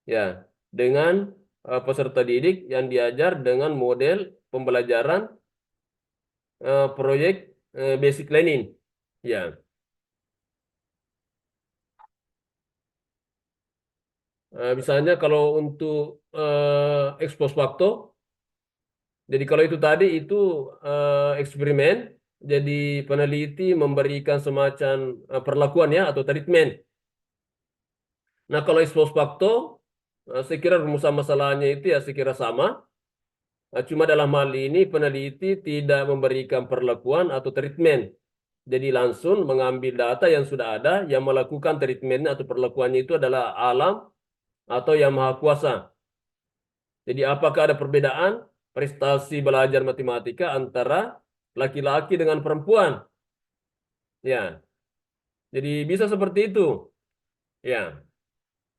ya dengan peserta didik yang diajar dengan model pembelajaran proyek basic learning. Ya, misalnya kalau untuk expose factor, jadi kalau itu tadi itu eksperimen, jadi peneliti memberikan semacam perlakuan ya atau treatment. Nah kalau expose factor, saya kira rumusan masalahnya itu ya saya kira sama. Cuma dalam hal ini peneliti tidak memberikan perlakuan atau treatment. Jadi langsung mengambil data yang sudah ada, yang melakukan treatment atau perlakuannya itu adalah alam atau yang maha kuasa. Jadi apakah ada perbedaan prestasi belajar matematika antara laki-laki dengan perempuan? Ya, jadi bisa seperti itu. Ya,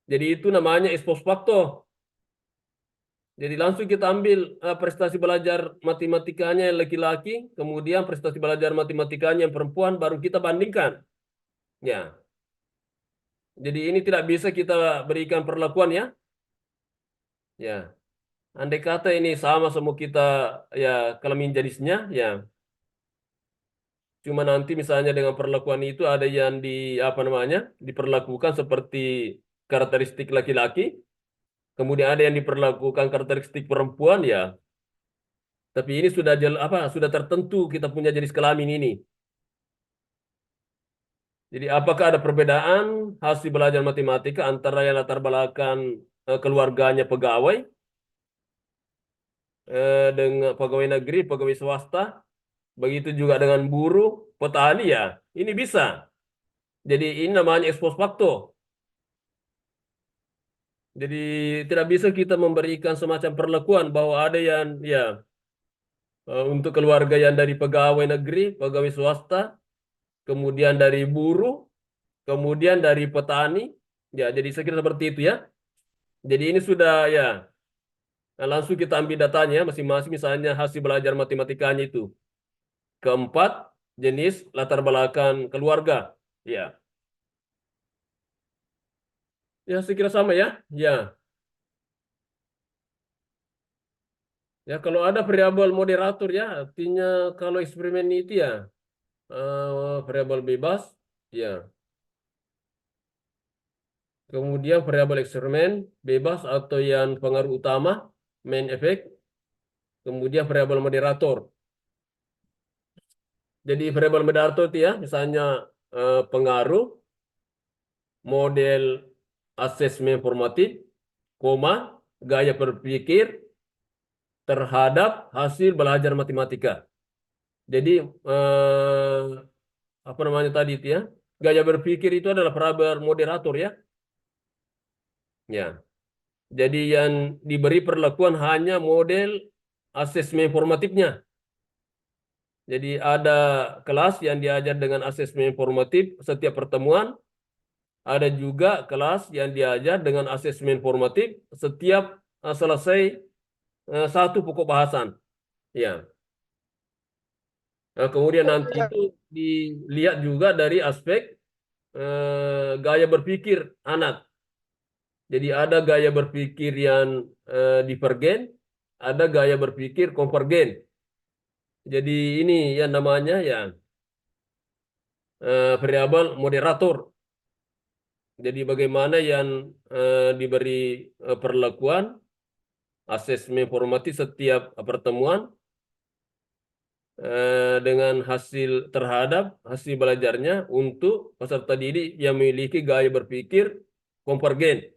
jadi itu namanya expose factor. Jadi langsung kita ambil prestasi belajar matematikanya yang laki-laki, kemudian prestasi belajar matematikanya yang perempuan, baru kita bandingkan. Ya, jadi ini tidak bisa kita berikan perlakuan ya. Ya, andai kata ini sama semua kita ya kelamin jenisnya, ya. Cuma nanti misalnya dengan perlakuan itu ada yang di apa namanya diperlakukan seperti karakteristik laki-laki, kemudian ada yang diperlakukan karakteristik perempuan ya. Tapi ini sudah sudah tertentu kita punya jenis kelamin ini. Jadi apakah ada perbedaan hasil belajar matematika antara yang latar belakang keluarganya pegawai dengan pegawai negeri, pegawai swasta, begitu juga dengan buruh, petani ya. Ini bisa. Jadi ini namanya expose factor. Jadi tidak bisa kita memberikan semacam perlakuan bahwa ada yang ya untuk keluarga yang dari pegawai negeri, pegawai swasta, kemudian dari buruh, kemudian dari petani. Ya, jadi saya kira seperti itu ya. Jadi ini sudah ya langsung kita ambil datanya masing-masing misalnya hasil belajar matematikanya itu. Keempat jenis latar belakang keluarga. Ya. Ya, saya kira sama ya. Ya. Ya, kalau ada variabel moderator ya, artinya kalau eksperimen itu ya variabel bebas, ya. Kemudian variabel eksperimen bebas atau yang pengaruh utama, main effect. Kemudian variabel moderator. Jadi variabel moderator itu ya, misalnya pengaruh, model asesmen formatif, koma, gaya berpikir terhadap hasil belajar matematika. Jadi apa namanya tadi itu ya, gaya berpikir itu adalah variabel moderator ya. Ya. Jadi yang diberi perlakuan hanya model asesmen formatifnya. Jadi ada kelas yang diajar dengan asesmen formatif setiap pertemuan, ada juga kelas yang diajar dengan asesmen formatif setiap selesai satu pokok bahasan. Ya. Nah, kemudian nanti itu dilihat juga dari aspek gaya berpikir anak. Jadi ada gaya berpikir yang divergen, ada gaya berpikir konvergen. Jadi ini yang namanya ya variabel moderator. Jadi bagaimana yang diberi perlakuan asesmen formatif setiap pertemuan dengan hasil terhadap hasil belajarnya untuk peserta didik yang memiliki gaya berpikir konvergen.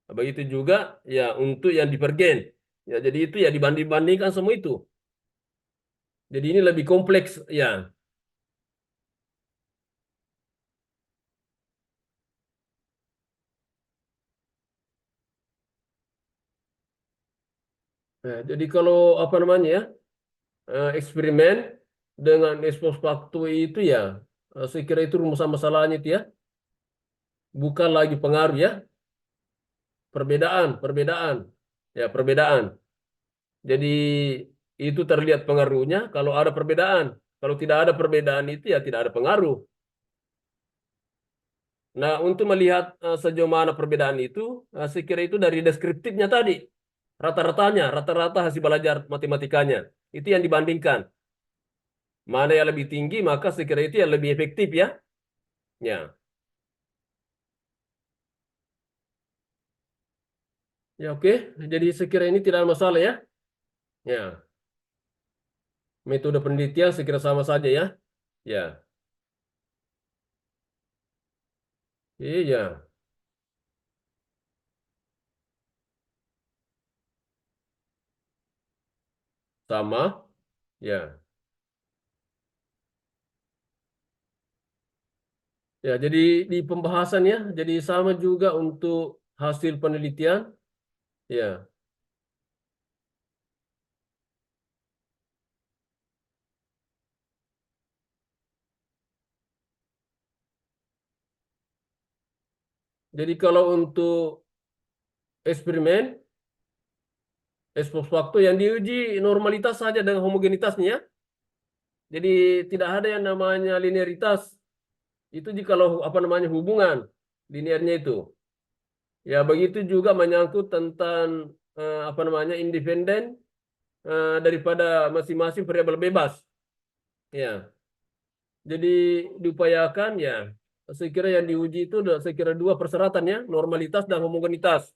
Begitu juga ya untuk yang divergen. Ya, jadi itu ya dibanding-bandingkan semua itu. Jadi ini lebih kompleks ya. Nah, jadi kalau apa namanya ya eksperimen dengan expose facto itu ya, saya kira itu rumusan masalahnya itu ya, bukan lagi pengaruh ya, perbedaan, ya perbedaan. Jadi itu terlihat pengaruhnya kalau ada perbedaan. Kalau tidak ada perbedaan itu ya tidak ada pengaruh. Nah, untuk melihat sejauh mana perbedaan itu, saya kira itu dari deskriptifnya tadi. Rata-rata hasil belajar matematikanya. Itu yang dibandingkan. Mana yang lebih tinggi, maka saya kira itu yang lebih efektif ya. Ya, ya oke. Jadi saya kira ini tidak ada masalah ya. Ya, metode penelitian saya kira sama saja ya. Ya, iya, sama. Ya, ya. Jadi di pembahasan ya, jadi sama juga untuk hasil penelitian. Ya, jadi kalau untuk eksperimen, expose waktu yang diuji normalitas saja dengan homogenitasnya ya. Jadi tidak ada yang namanya linearitas. Itu jika apa namanya hubungan linearnya itu. Ya begitu juga menyangkut tentang apa namanya independen daripada masing-masing variabel bebas. Ya, jadi diupayakan ya. Saya kira yang diuji itu saya kira dua persyaratan ya, normalitas dan homogenitas.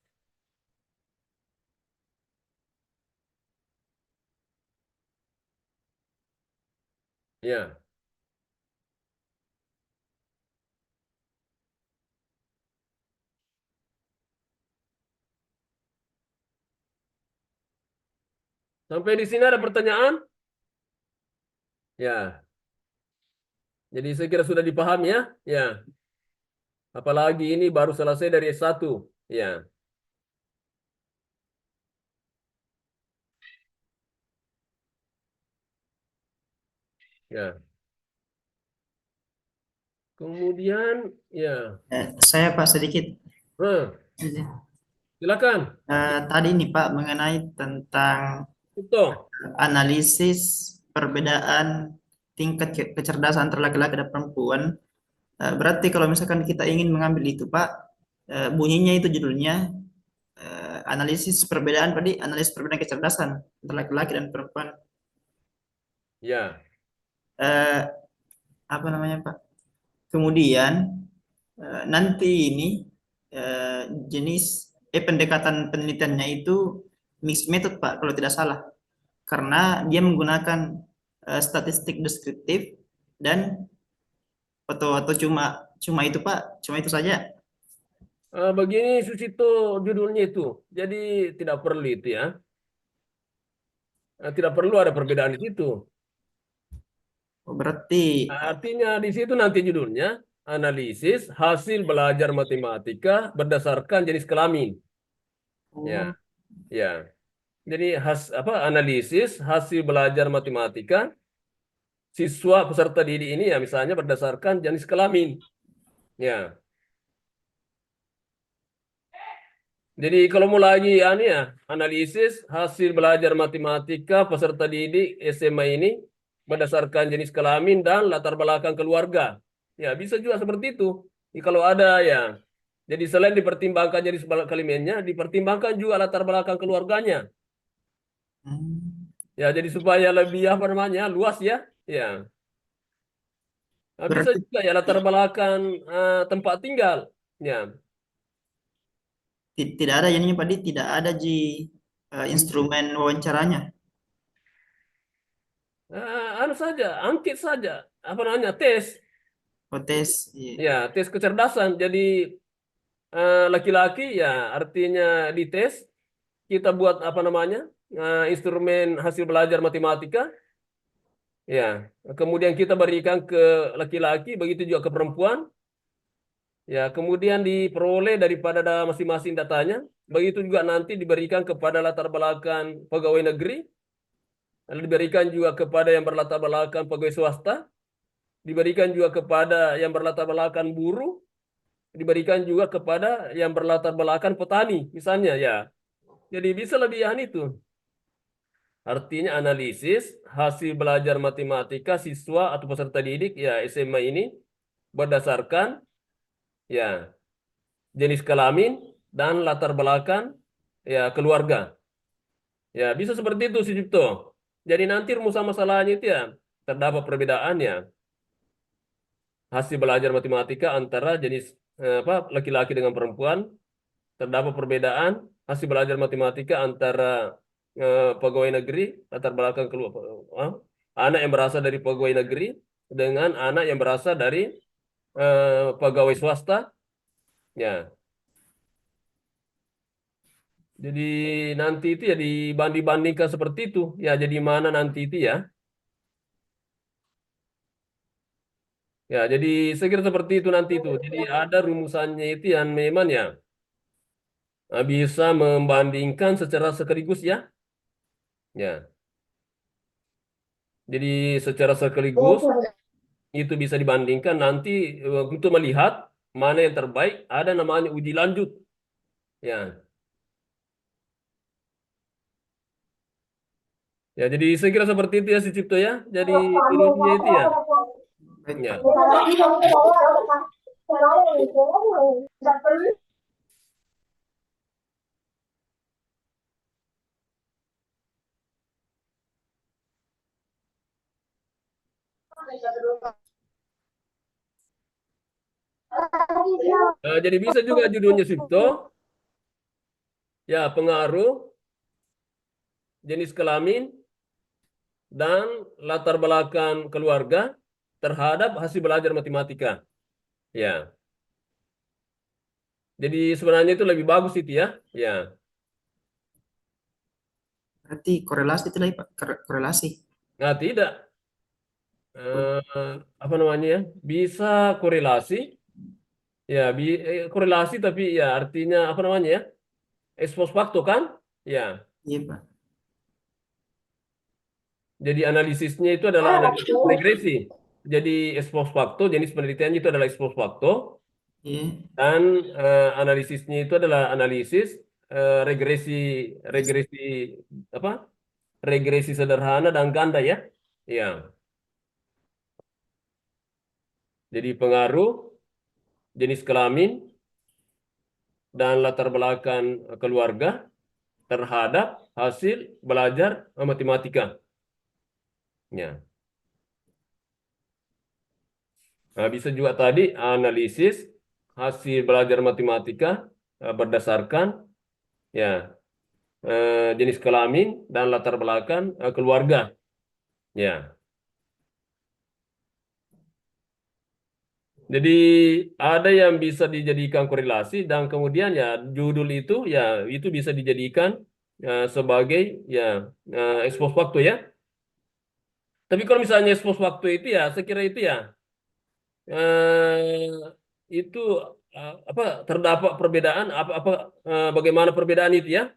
Ya, sampai di sini ada pertanyaan? Ya, jadi saya kira sudah dipahami ya. Ya, apalagi ini baru selesai dari S1. Ya, ya. Kemudian ya, Saya Pak sedikit. nah, silakan. Tadi nih Pak mengenai tentang Itu. analisis perbedaan tingkat kecerdasan antara laki-laki dan perempuan. Berarti kalau misalkan kita ingin mengambil itu Pak, bunyinya itu judulnya analisis perbedaan tadi, analisis perbedaan kecerdasan antara laki-laki dan perempuan. Ya, Eh, Apa namanya Pak? Kemudian nanti ini eh, jenis pendekatan penelitiannya itu mixed method Pak kalau tidak salah karena dia menggunakan statistik deskriptif dan atau cuma cuma itu Pak cuma itu saja. begini Susito judulnya itu. Jadi tidak perlu itu ya. Tidak perlu ada perbedaan di situ. Oh, berarti Artinya di situ nanti judulnya analisis hasil belajar matematika berdasarkan jenis kelamin. Ya, oh, ya. Jadi apa analisis hasil belajar matematika siswa peserta didik ini ya misalnya berdasarkan jenis kelamin. Ya. Jadi kalau mau lagi ya analisis hasil belajar matematika peserta didik SMA ini berdasarkan jenis kelamin dan latar belakang keluarga. Ya, bisa juga seperti itu. Kalau ada ya. Jadi selain dipertimbangkan jenis kelaminnya, dipertimbangkan juga latar belakang keluarganya. hmm, Ya, jadi supaya lebih apa namanya luas ya. Ya. Nah, bisa berarti juga ya latar belakang tempat tinggal. Ya. tidak ada yang Pak tidak ada instrumen wawancaranya. Anu saja, angkit saja. Apa namanya? Tes. Tes iya. Ya, tes kecerdasan. Jadi laki-laki ya artinya dites kita buat apa namanya instrumen hasil belajar matematika ya kemudian kita berikan ke laki-laki begitu juga ke perempuan ya kemudian diperoleh daripada masing-masing datanya begitu juga nanti diberikan kepada latar belakang pegawai negeri lalu diberikan juga kepada yang berlatar belakang pegawai swasta, diberikan juga kepada yang berlatar belakang buruh, diberikan juga kepada yang berlatar belakang petani, misalnya ya. Jadi bisa lebihan itu. Artinya analisis hasil belajar matematika siswa atau peserta didik ya SMA ini berdasarkan ya jenis kelamin dan latar belakang ya keluarga. Ya bisa seperti itu si Cipto. Jadi nanti rumusan masalahnya itu ya terdapat perbedaannya hasil belajar matematika antara jenis apa laki-laki dengan perempuan, terdapat perbedaan hasil belajar matematika antara pegawai negeri latar belakang keluar anak yang berasal dari pegawai negeri dengan anak yang berasal dari pegawai swasta ya. Jadi nanti itu ya dibanding-bandingkan seperti itu ya, jadi mana nanti itu ya. Ya jadi saya kira seperti itu nanti itu, jadi ada rumusannya itu yang memang ya bisa membandingkan secara sekaligus ya. Ya, jadi secara sekaligus itu bisa dibandingkan nanti untuk melihat mana yang terbaik, ada namanya uji lanjut. Ya, ya jadi saya kira seperti itu ya si Cipto ya. Jadi intinya itu ya. Baik, Ya. Pak. Jadi bisa juga judulnya Cipto. Ya, pengaruh jenis kelamin dan latar belakang keluarga terhadap hasil belajar matematika. Ya. Jadi sebenarnya itu lebih bagus itu ya. Ya. Berarti korelasi itu lagi, Pak. Korelasi. Nah, tidak apa namanya ya? Bisa korelasi. Ya, korelasi tapi ya artinya apa namanya ya? Expose facto kan? Ya. Iya, Pak. Jadi analisisnya itu adalah analisis regresi. Jadi expose facto, jenis penelitiannya itu adalah expose facto. Iya. Dan analisisnya itu adalah analisis regresi regresi apa? Regresi sederhana dan ganda ya. Ya. Jadi pengaruh jenis kelamin dan latar belakang keluarga terhadap hasil belajar matematika. Ya. Nah, bisa juga tadi analisis hasil belajar matematika berdasarkan ya jenis kelamin dan latar belakang keluarga. Ya. Jadi ada yang bisa dijadikan korelasi dan kemudian ya judul itu ya itu bisa dijadikan sebagai ya expose waktu ya. Tapi kalau misalnya expose waktu itu ya saya kira itu ya eh, itu apa terdapat perbedaan apa bagaimana perbedaan itu ya.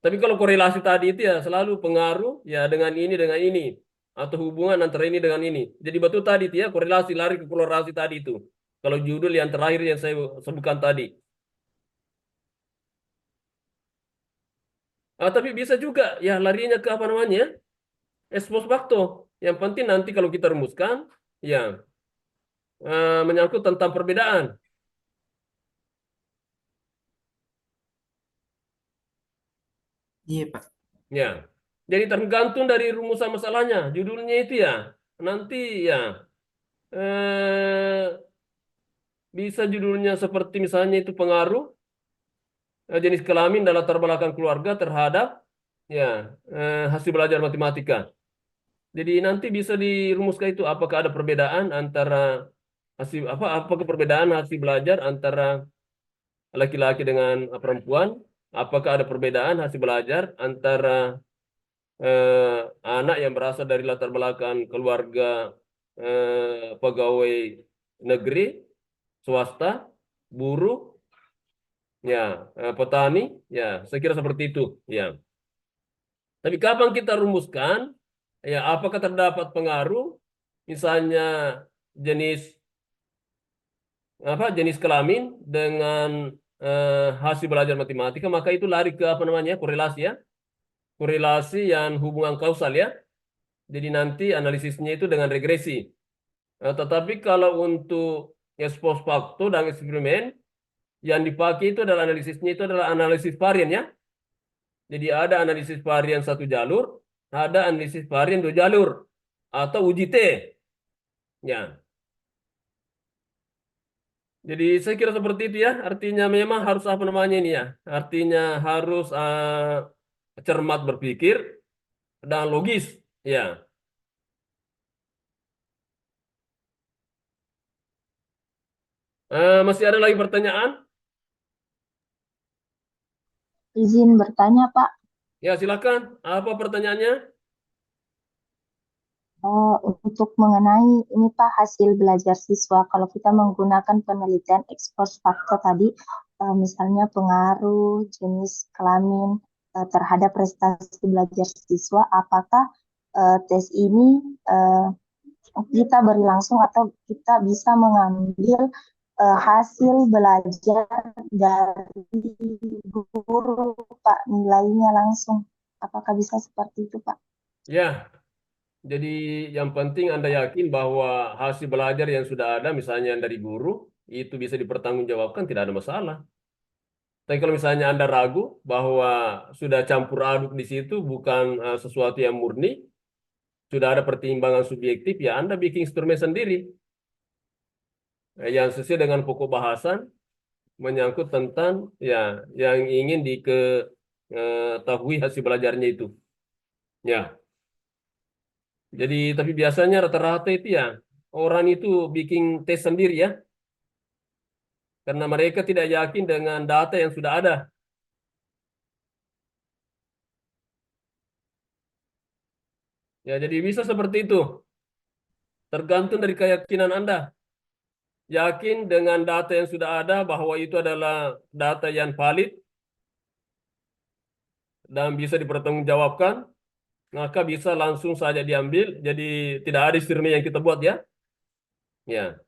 Tapi kalau korelasi tadi itu ya selalu pengaruh ya dengan ini atau hubungan antara ini dengan ini. Jadi betul tadi itu ya korelasi lari ke korelasi tadi itu. Kalau judul yang terakhir yang saya sebutkan tadi. Tapi bisa juga ya larinya ke apa namanya? Expose facto. Yang penting nanti kalau kita rumuskan ya menyangkut tentang perbedaan. Iya, Pak. Ya. Jadi tergantung dari rumusan masalahnya. Judulnya itu ya nanti ya eh, bisa judulnya seperti misalnya itu pengaruh jenis kelamin dan latar belakang keluarga terhadap ya hasil belajar matematika. Jadi nanti bisa dirumuskan itu apakah ada perbedaan antara apakah perbedaan hasil belajar antara laki-laki dengan perempuan? Apakah ada perbedaan hasil belajar antara anak yang berasal dari latar belakang keluarga pegawai negeri, swasta, buruh, ya petani, ya saya kira seperti itu. Ya. Tapi kapan kita rumuskan? Ya, apakah terdapat pengaruh misalnya jenis jenis kelamin dengan hasil belajar matematika, maka itu lari ke apa namanya korelasi ya, korelasi yang hubungan kausal ya. Jadi nanti analisisnya itu dengan regresi. Tetapi kalau untuk ex post facto dan eksperimen yang dipakai itu adalah analisisnya itu adalah analisis varian ya. Jadi ada analisis varian satu jalur, ada analisis varian dua jalur atau uji T. Ya. Jadi saya kira seperti itu ya. Artinya memang harus apa namanya ini ya. Artinya harus cermat berpikir dan logis. Ya. Masih ada lagi pertanyaan? Izin bertanya, Pak. Ya, silakan. Apa pertanyaannya? Untuk mengenai ini Pak hasil belajar siswa, kalau kita menggunakan penelitian ex post facto tadi, misalnya pengaruh jenis kelamin terhadap prestasi belajar siswa, apakah tes ini kita beri langsung atau kita bisa mengambil hasil belajar dari guru Pak nilainya langsung? Apakah bisa seperti itu Pak? Ya, jadi yang penting Anda yakin bahwa hasil belajar yang sudah ada, misalnya dari guru, itu bisa dipertanggungjawabkan, tidak ada masalah. Tapi kalau misalnya Anda ragu bahwa sudah campur aduk di situ, bukan sesuatu yang murni, sudah ada pertimbangan subjektif, ya Anda bikin instrumen sendiri. Yang sesuai dengan pokok bahasan, menyangkut tentang ya yang ingin diketahui hasil belajarnya itu. Ya, jadi tapi biasanya rata-rata itu ya orang itu bikin tes sendiri ya, karena mereka tidak yakin dengan data yang sudah ada. Ya, jadi bisa seperti itu. Tergantung dari keyakinan Anda. Yakin dengan data yang sudah ada bahwa itu adalah data yang valid dan bisa dipertanggungjawabkan, maka bisa langsung saja diambil. Jadi tidak ada istimewa yang kita buat ya. Ya.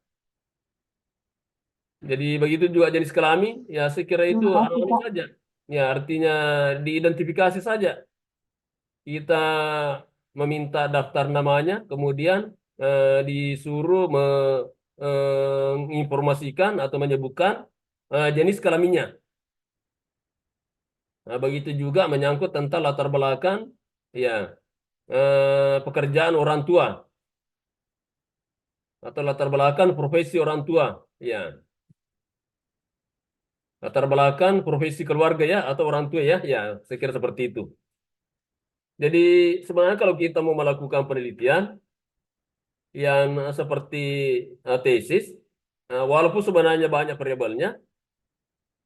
Jadi begitu juga jenis kelamin, ya saya kira itu Terima kasih anonim Pak. saja. Ya, artinya diidentifikasi saja. Kita meminta daftar namanya, kemudian disuruh menginformasikan atau menyebutkan jenis kelaminnya. Nah, begitu juga menyangkut tentang latar belakang, ya pekerjaan orang tua atau latar belakang profesi orang tua, ya latar belakang profesi keluarga ya atau orang tua ya, ya saya kira seperti itu. Jadi sebenarnya kalau kita mau melakukan penelitian yang seperti tesis, walaupun sebenarnya banyak variabelnya,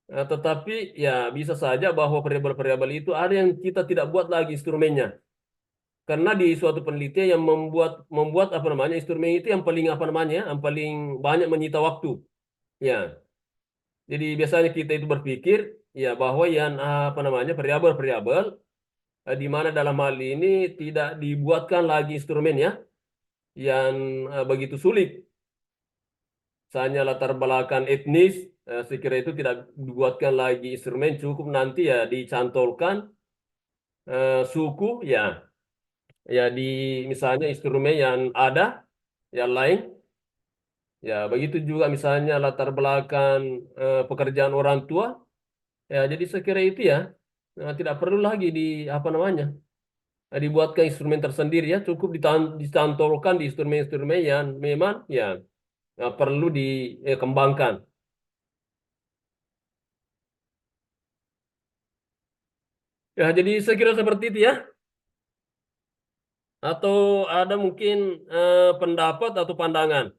tetapi ya bisa saja bahwa variabel-variabel itu ada yang kita tidak buat lagi instrumennya. Karena di suatu penelitian yang membuat apa namanya instrumen itu yang paling apa namanya, yang paling banyak menyita waktu. Ya, jadi biasanya kita itu berpikir ya bahwa yang apa namanya variabel-variabel di mana dalam hal ini tidak dibuatkan lagi instrumen ya yang begitu sulit. Misalnya latar belakang etnis, saya kira itu tidak dibuatkan lagi instrumen, cukup nanti ya dicantolkan suku ya, ya di misalnya instrumen yang ada, yang lain, ya begitu juga misalnya latar belakang pekerjaan orang tua, ya jadi saya kira itu ya tidak perlu lagi di apa namanya dibuatkan instrumen tersendiri ya, cukup dicantolkan di instrumen-instrumen yang memang ya perlu dikembangkan. Ya, jadi saya kira seperti itu ya. Atau ada mungkin pendapat atau pandangan.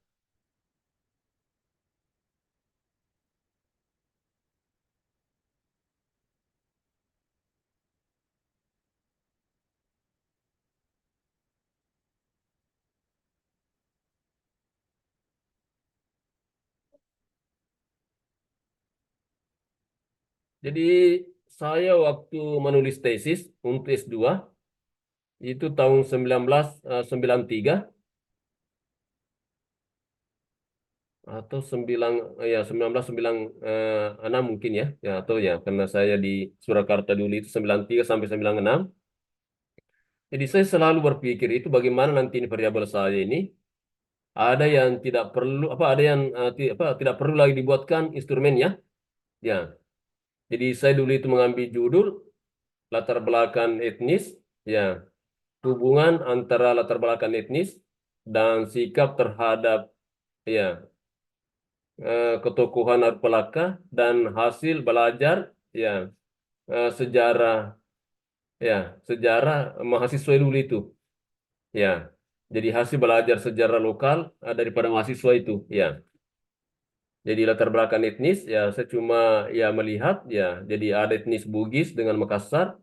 Jadi saya waktu menulis tesis untuk S2, itu tahun 1993 atau 1996 mungkin ya. Ya atau ya karena saya di Surakarta dulu itu 93 sampai 96. Jadi saya selalu berpikir itu bagaimana nanti ini variabel saya ini ada yang tidak perlu apa ada yang tidak perlu lagi dibuatkan instrumennya. Ya. Jadi saya dulu itu mengambil judul latar belakang etnis, ya, hubungan antara latar belakang etnis dan sikap terhadap ya ketokohan Arpelaka dan hasil belajar ya sejarah ya sejarah mahasiswa dulu itu ya. Jadi hasil belajar sejarah lokal daripada mahasiswa itu ya. Jadi latar belakang etnis ya saya cuma ya melihat ya jadi ada etnis Bugis dengan Makassar.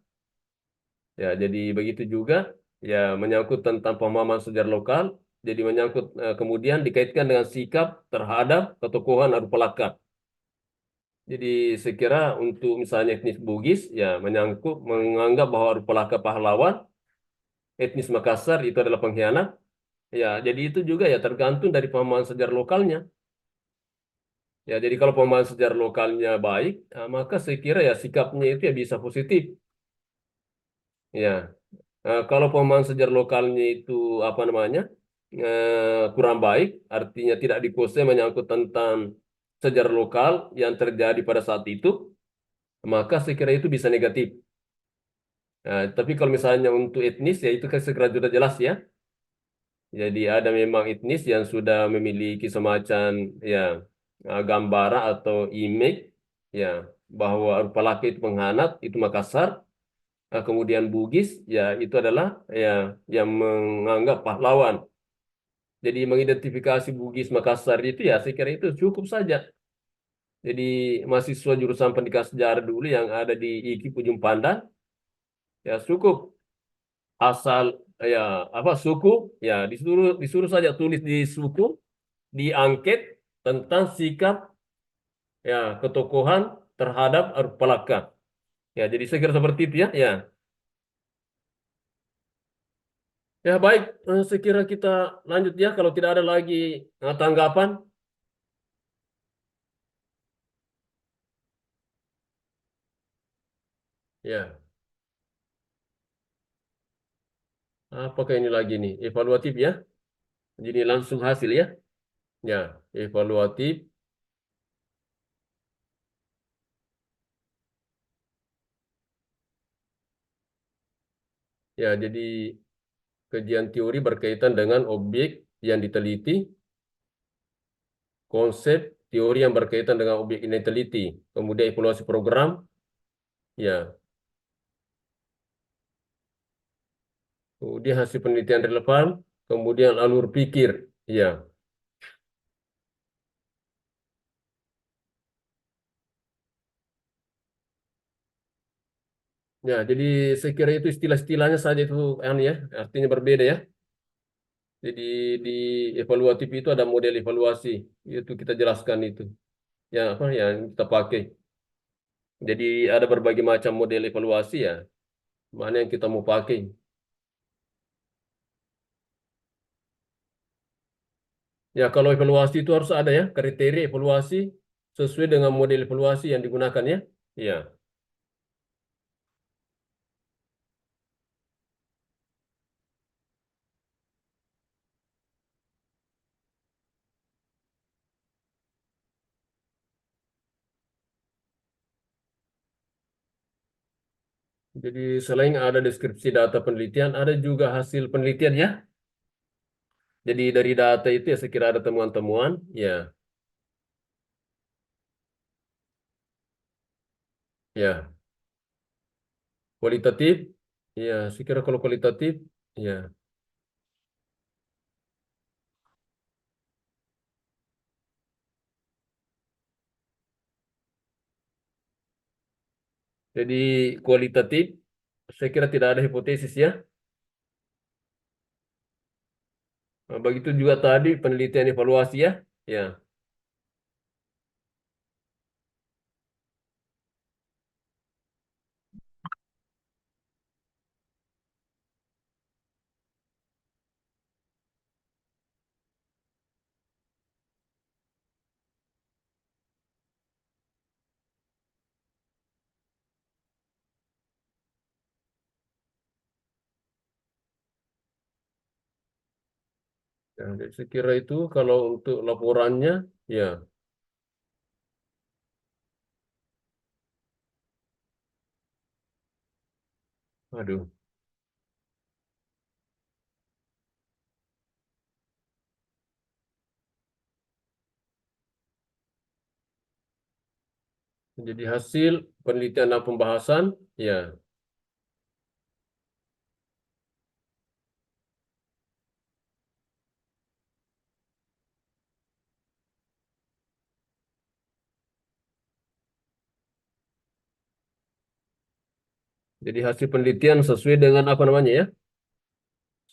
Ya, jadi begitu juga ya menyangkut tentang pemahaman sejarah lokal, jadi menyangkut kemudian dikaitkan dengan sikap terhadap ketokohan Arupelaka. Jadi saya kira untuk misalnya etnis Bugis ya menyangkut menganggap bahwa Arupelaka pahlawan, etnis Makassar itu adalah pengkhianat. Ya, jadi itu juga ya tergantung dari pemahaman sejarah lokalnya. Ya, jadi kalau pemahaman sejarah lokalnya baik, maka saya kira ya sikapnya itu ya bisa positif. Ya, kalau pemahaman sejarah lokalnya itu apa namanya kurang baik, artinya tidak dikuasai menyangkut tentang sejarah lokal yang terjadi pada saat itu, maka saya kira itu bisa negatif. Tapi kalau misalnya untuk etnis ya itu kan segera sudah jelas ya. Jadi ada memang etnis yang sudah memiliki semacam ya gambaran atau image ya bahwa Rupa itu pengkhianat, itu Makassar. Kemudian Bugis ya itu adalah ya yang menganggap pahlawan. Jadi mengidentifikasi Bugis Makassar itu ya saya kira itu cukup saja. Jadi mahasiswa jurusan pendidikan sejarah dulu yang ada di IKIP Ujung Pandan ya cukup asal ya apa suku ya disuruh disuruh saja tulis di suku diangket tentang sikap ya ketokohan terhadap Arupalaka. Ya jadi saya kira seperti itu ya. Ya. Ya baik, saya kira kita lanjut ya kalau tidak ada lagi tanggapan. Ya, apakah ini lagi nih evaluatif ya? Jadi langsung hasil ya. Ya, evaluatif. Ya, jadi kajian teori berkaitan dengan objek yang diteliti, konsep teori yang berkaitan dengan objek yang diteliti, kemudian evaluasi program. Ya, kemudian hasil penelitian relevan, kemudian alur pikir. Ya, ya, jadi saya kira itu istilah-istilahnya saja itu, ya, artinya berbeda ya. Jadi di evaluatif itu ada model evaluasi, itu kita jelaskan itu. Ya, apa yang kita pakai. Jadi ada berbagai macam model evaluasi ya, mana yang kita mau pakai. Ya, kalau evaluasi itu harus ada ya, kriteria evaluasi sesuai dengan model evaluasi yang digunakan ya. Ya, jadi selain ada deskripsi data penelitian, ada juga hasil penelitian ya. Jadi dari data itu ya saya kira ada temuan-temuan, ya, ya, kualitatif, ya, saya kira kalau kualitatif, ya. Jadi kualitatif, saya kira tidak ada hipotesis ya. Nah, begitu juga tadi penelitian evaluasi ya. Ya, Ya, jadi saya kira itu kalau untuk laporannya, ya, aduh. Jadi hasil penelitian dan pembahasan, ya. Jadi hasil penelitian sesuai dengan apa namanya ya?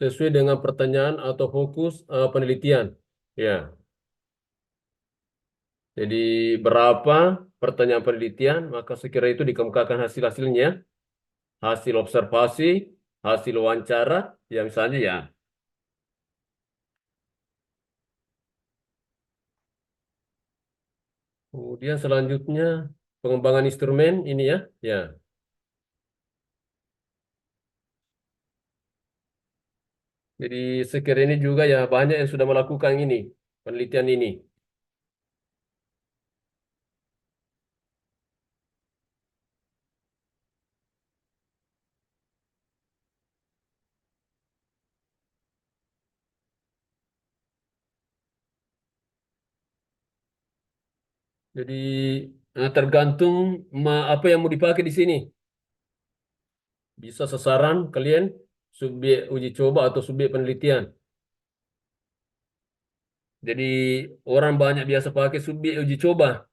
Sesuai dengan pertanyaan atau fokus penelitian. Ya. Jadi berapa pertanyaan penelitian, maka sekira itu dikemukakan hasil-hasilnya, hasil observasi, hasil wawancara, ya misalnya ya. Kemudian selanjutnya pengembangan instrumen ini ya, ya. Jadi sekira ini juga ya banyak yang sudah melakukan ini, penelitian ini. Jadi tergantung apa yang mau dipakai di sini. Bisa sasaran kalian subjek uji coba atau subjek penelitian. Jadi orang banyak biasa pakai subjek uji coba.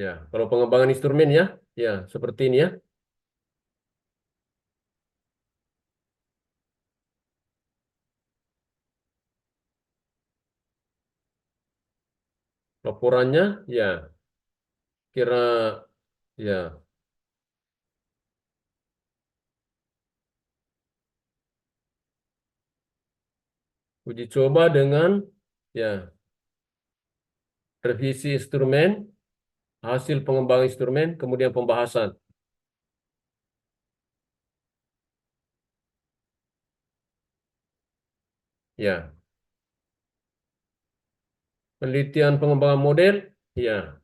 Ya, kalau pengembangan instrumen ya, ya seperti ini ya. Laporannya ya kira ya uji coba dengan ya revisi instrumen, hasil pengembangan instrumen, kemudian pembahasan. Ya, penelitian pengembangan model, ya.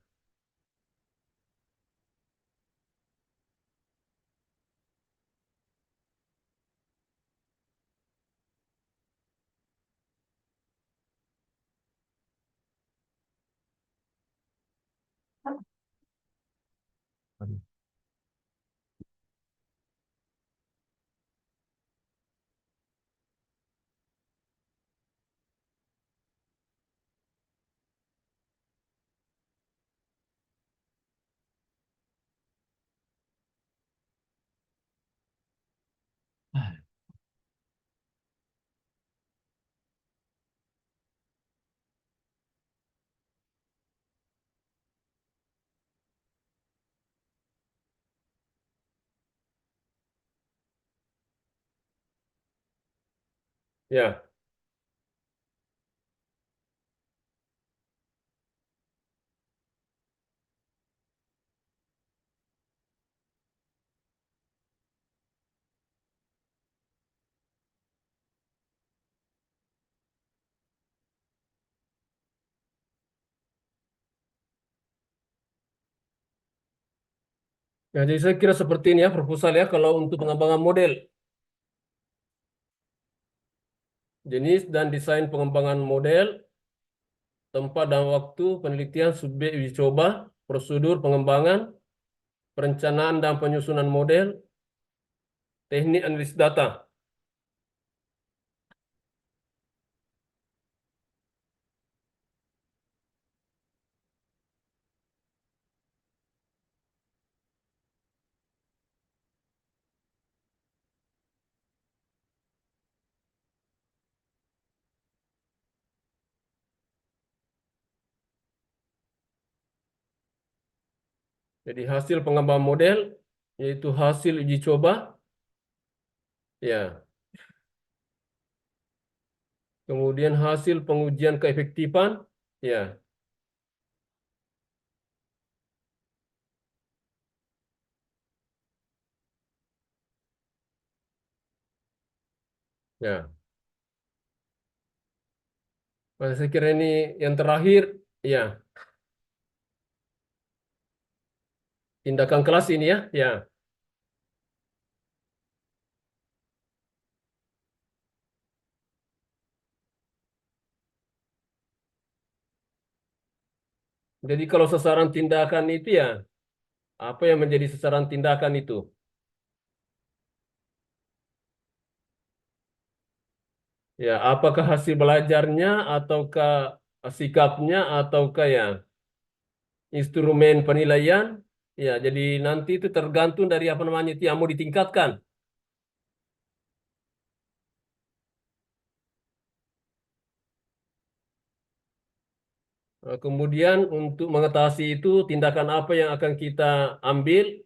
Ya, ya, jadi saya kira seperti ini ya proposal ya kalau untuk pengembangan model, jenis dan desain pengembangan model, tempat dan waktu penelitian subjek uji coba, prosedur pengembangan, perencanaan dan penyusunan model, teknik analisis data. Jadi hasil pengembangan model yaitu hasil uji coba, ya. Kemudian hasil pengujian keefektifan, ya. Ya, saya kira ini yang terakhir. Ya, tindakan kelas ini ya. Ya. Jadi kalau sasaran tindakan itu ya, apa yang menjadi sasaran tindakan itu? Ya, apakah hasil belajarnya ataukah sikapnya ataukah ya instrumen penilaian? Ya, jadi nanti itu tergantung dari apa namanya itu yang mau ditingkatkan. Kemudian untuk mengatasi itu tindakan apa yang akan kita ambil?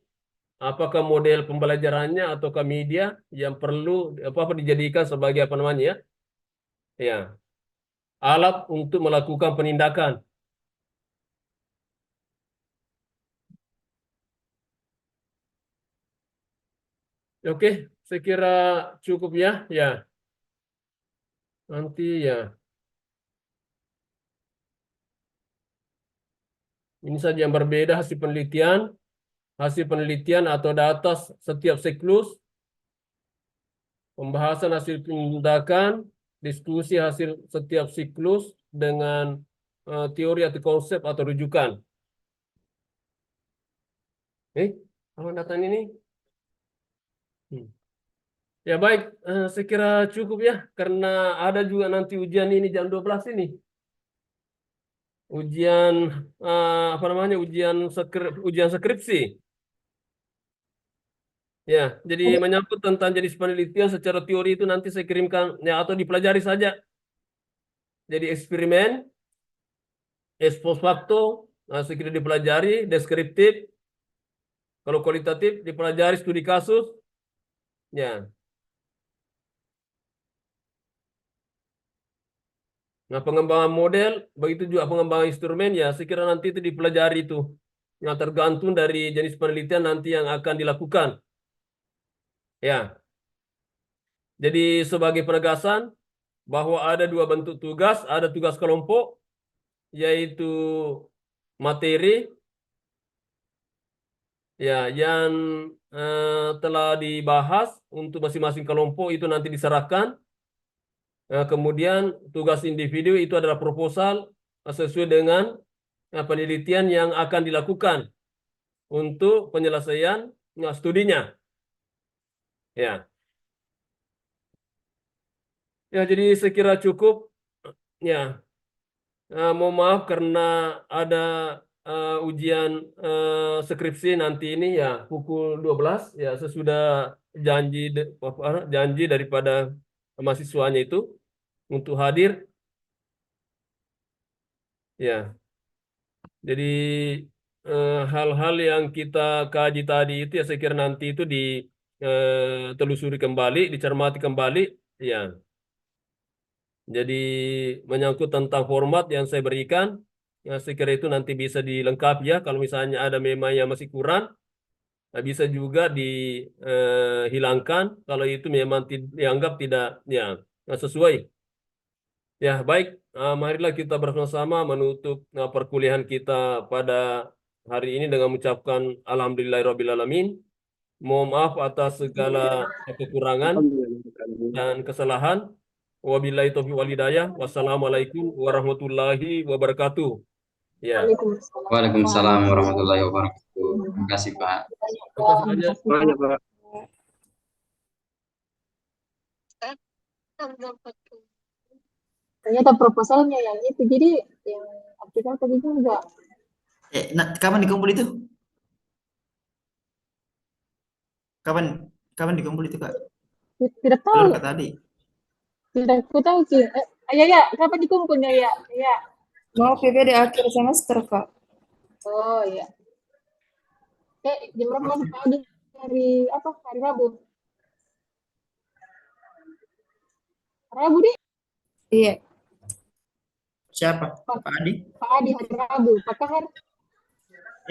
Apakah model pembelajarannya ataukah media yang perlu apa dijadikan sebagai apa namanya ya? Ya, alat untuk melakukan penindakan. Oke, saya kira cukup ya. Ya, nanti ya. Ini saja yang berbeda hasil penelitian. Hasil penelitian atau data setiap siklus, pembahasan hasil tindakan, diskusi hasil setiap siklus dengan teori atau konsep atau rujukan. Apa data ini? Hmm. Ya baik, saya kira cukup ya, karena ada juga nanti ujian ini jam 12 ini. Ujian, apa namanya, ujian skripsi. Ya, jadi menyangkut tentang jenis penelitian secara teori itu nanti saya kirimkan, ya atau dipelajari saja. Jadi eksperimen, ex post facto, saya kira dipelajari, deskriptif, kalau kualitatif dipelajari studi kasus, ya. Nah, pengembangan model, begitu juga pengembangan instrumen, ya saya kira nanti itu dipelajari itu. Yang tergantung dari jenis penelitian nanti yang akan dilakukan. Ya, jadi sebagai penegasan bahwa ada dua bentuk tugas, ada tugas kelompok, yaitu materi, ya yang telah dibahas untuk masing-masing kelompok itu nanti diserahkan. Kemudian tugas individu itu adalah proposal sesuai dengan penelitian yang akan dilakukan untuk penyelesaian studinya. Ya, ya jadi saya kira cukup. Ya, mohon maaf karena ada ujian skripsi nanti ini ya pukul 12 ya sesudah janji daripada mahasiswanya itu untuk hadir. Ya, jadi hal-hal yang kita kaji tadi itu ya saya kira nanti itu ditelusuri kembali, dicermati kembali. Ya, jadi menyangkut tentang format yang saya berikan, ya saya kira itu nanti bisa dilengkapi ya. Kalau misalnya ada memang yang masih kurang, bisa juga dihilangkan kalau itu memang dianggap tidak ya sesuai. Ya, baik. Marilah kita bersama-sama menutup perkuliahan kita pada hari ini dengan mengucapkan Alhamdulillahirrabbilalamin. Mohon maaf atas segala kekurangan dan kesalahan. Wabillahi taufiq wal hidayah. Wassalamualaikum warahmatullahi wabarakatuh. Ya, Waalaikumsalam. Waalaikumsalam warahmatullahi wabarakatuh. Terima kasih, Pak. terima kasih banyak. Banyak, Pak. Ternyata proposalnya yang itu, jadi yang artikel tadi juga. Kapan dikumpul itu? Kapan dikumpul itu, Kak? Tidak Keluar tahu, Kak tadi. tidak aku tahu sih. Ya, ya, kapan dikumpulnya ya? Ya. Mau PB di akhir semester, Kak. Oh ya. Jam berapa masuk pagi? Hari apa? Hari Rabu. Rabu deh. Iya. Siapa? Pak Adi? Pak Adi hari Rabu. Pak Kahar.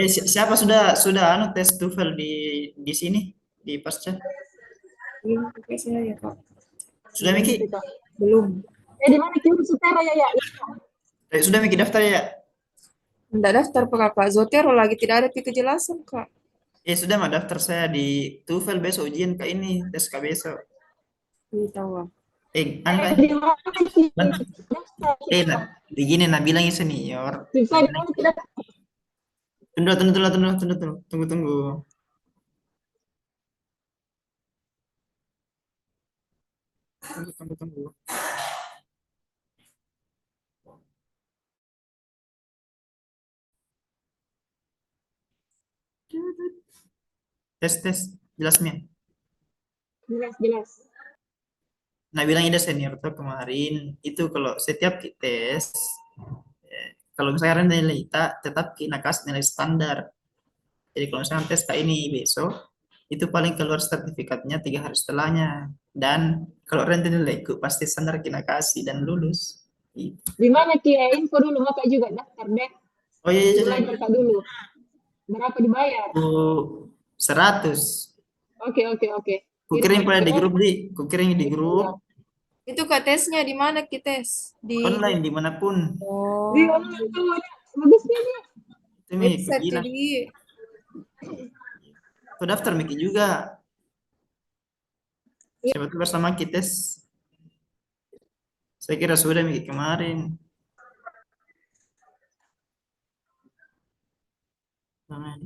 Siapa sudah anu tes TOEFL di sini di Pasca? Iya, pakai saya ya, Kak. Sudah Miki? Belum. Di mana Ki Sutera ya? Sudah Miki daftar ya? Enggak daftar Kak. Zotero lagi tidak ada kejelasan Kak. Sudah mah daftar saya di TOEFL besok ujian Kak ini, tes Kak besok. Iya tahu. Anda Di mana Ki? nah, begini nah bilangnya senior. Bisa di mana kita? Tunggu. Tunggu. Tes, jelasnya. Jelas. Nah, bilang ada senior tuh kemarin, itu kalau setiap tes, kalau misalnya nilai kita tetap kita kasih nilai standar. Jadi kalau misalnya tes kayak ini besok, itu paling keluar sertifikatnya 3 hari setelahnya. Dan kalau rente nilai ikut pasti standar kita kasih dan lulus. Gitu. Di mana Ki? Info dulu Maka juga daftar deh. Oh iya. Belajar Kak dulu. Berapa dibayar? 100. Oke. Kukirim pada di grup. Itu Kak tesnya di mana kita tes? Di Online dimanapun. Oh. Di online tuh bagusnya nih. Itu Mi, Website gila. jadi Tuh daftar Miki juga. Iya. Siapa tuh bersama kita tes. Saya kira sudah Miki kemarin. Nah,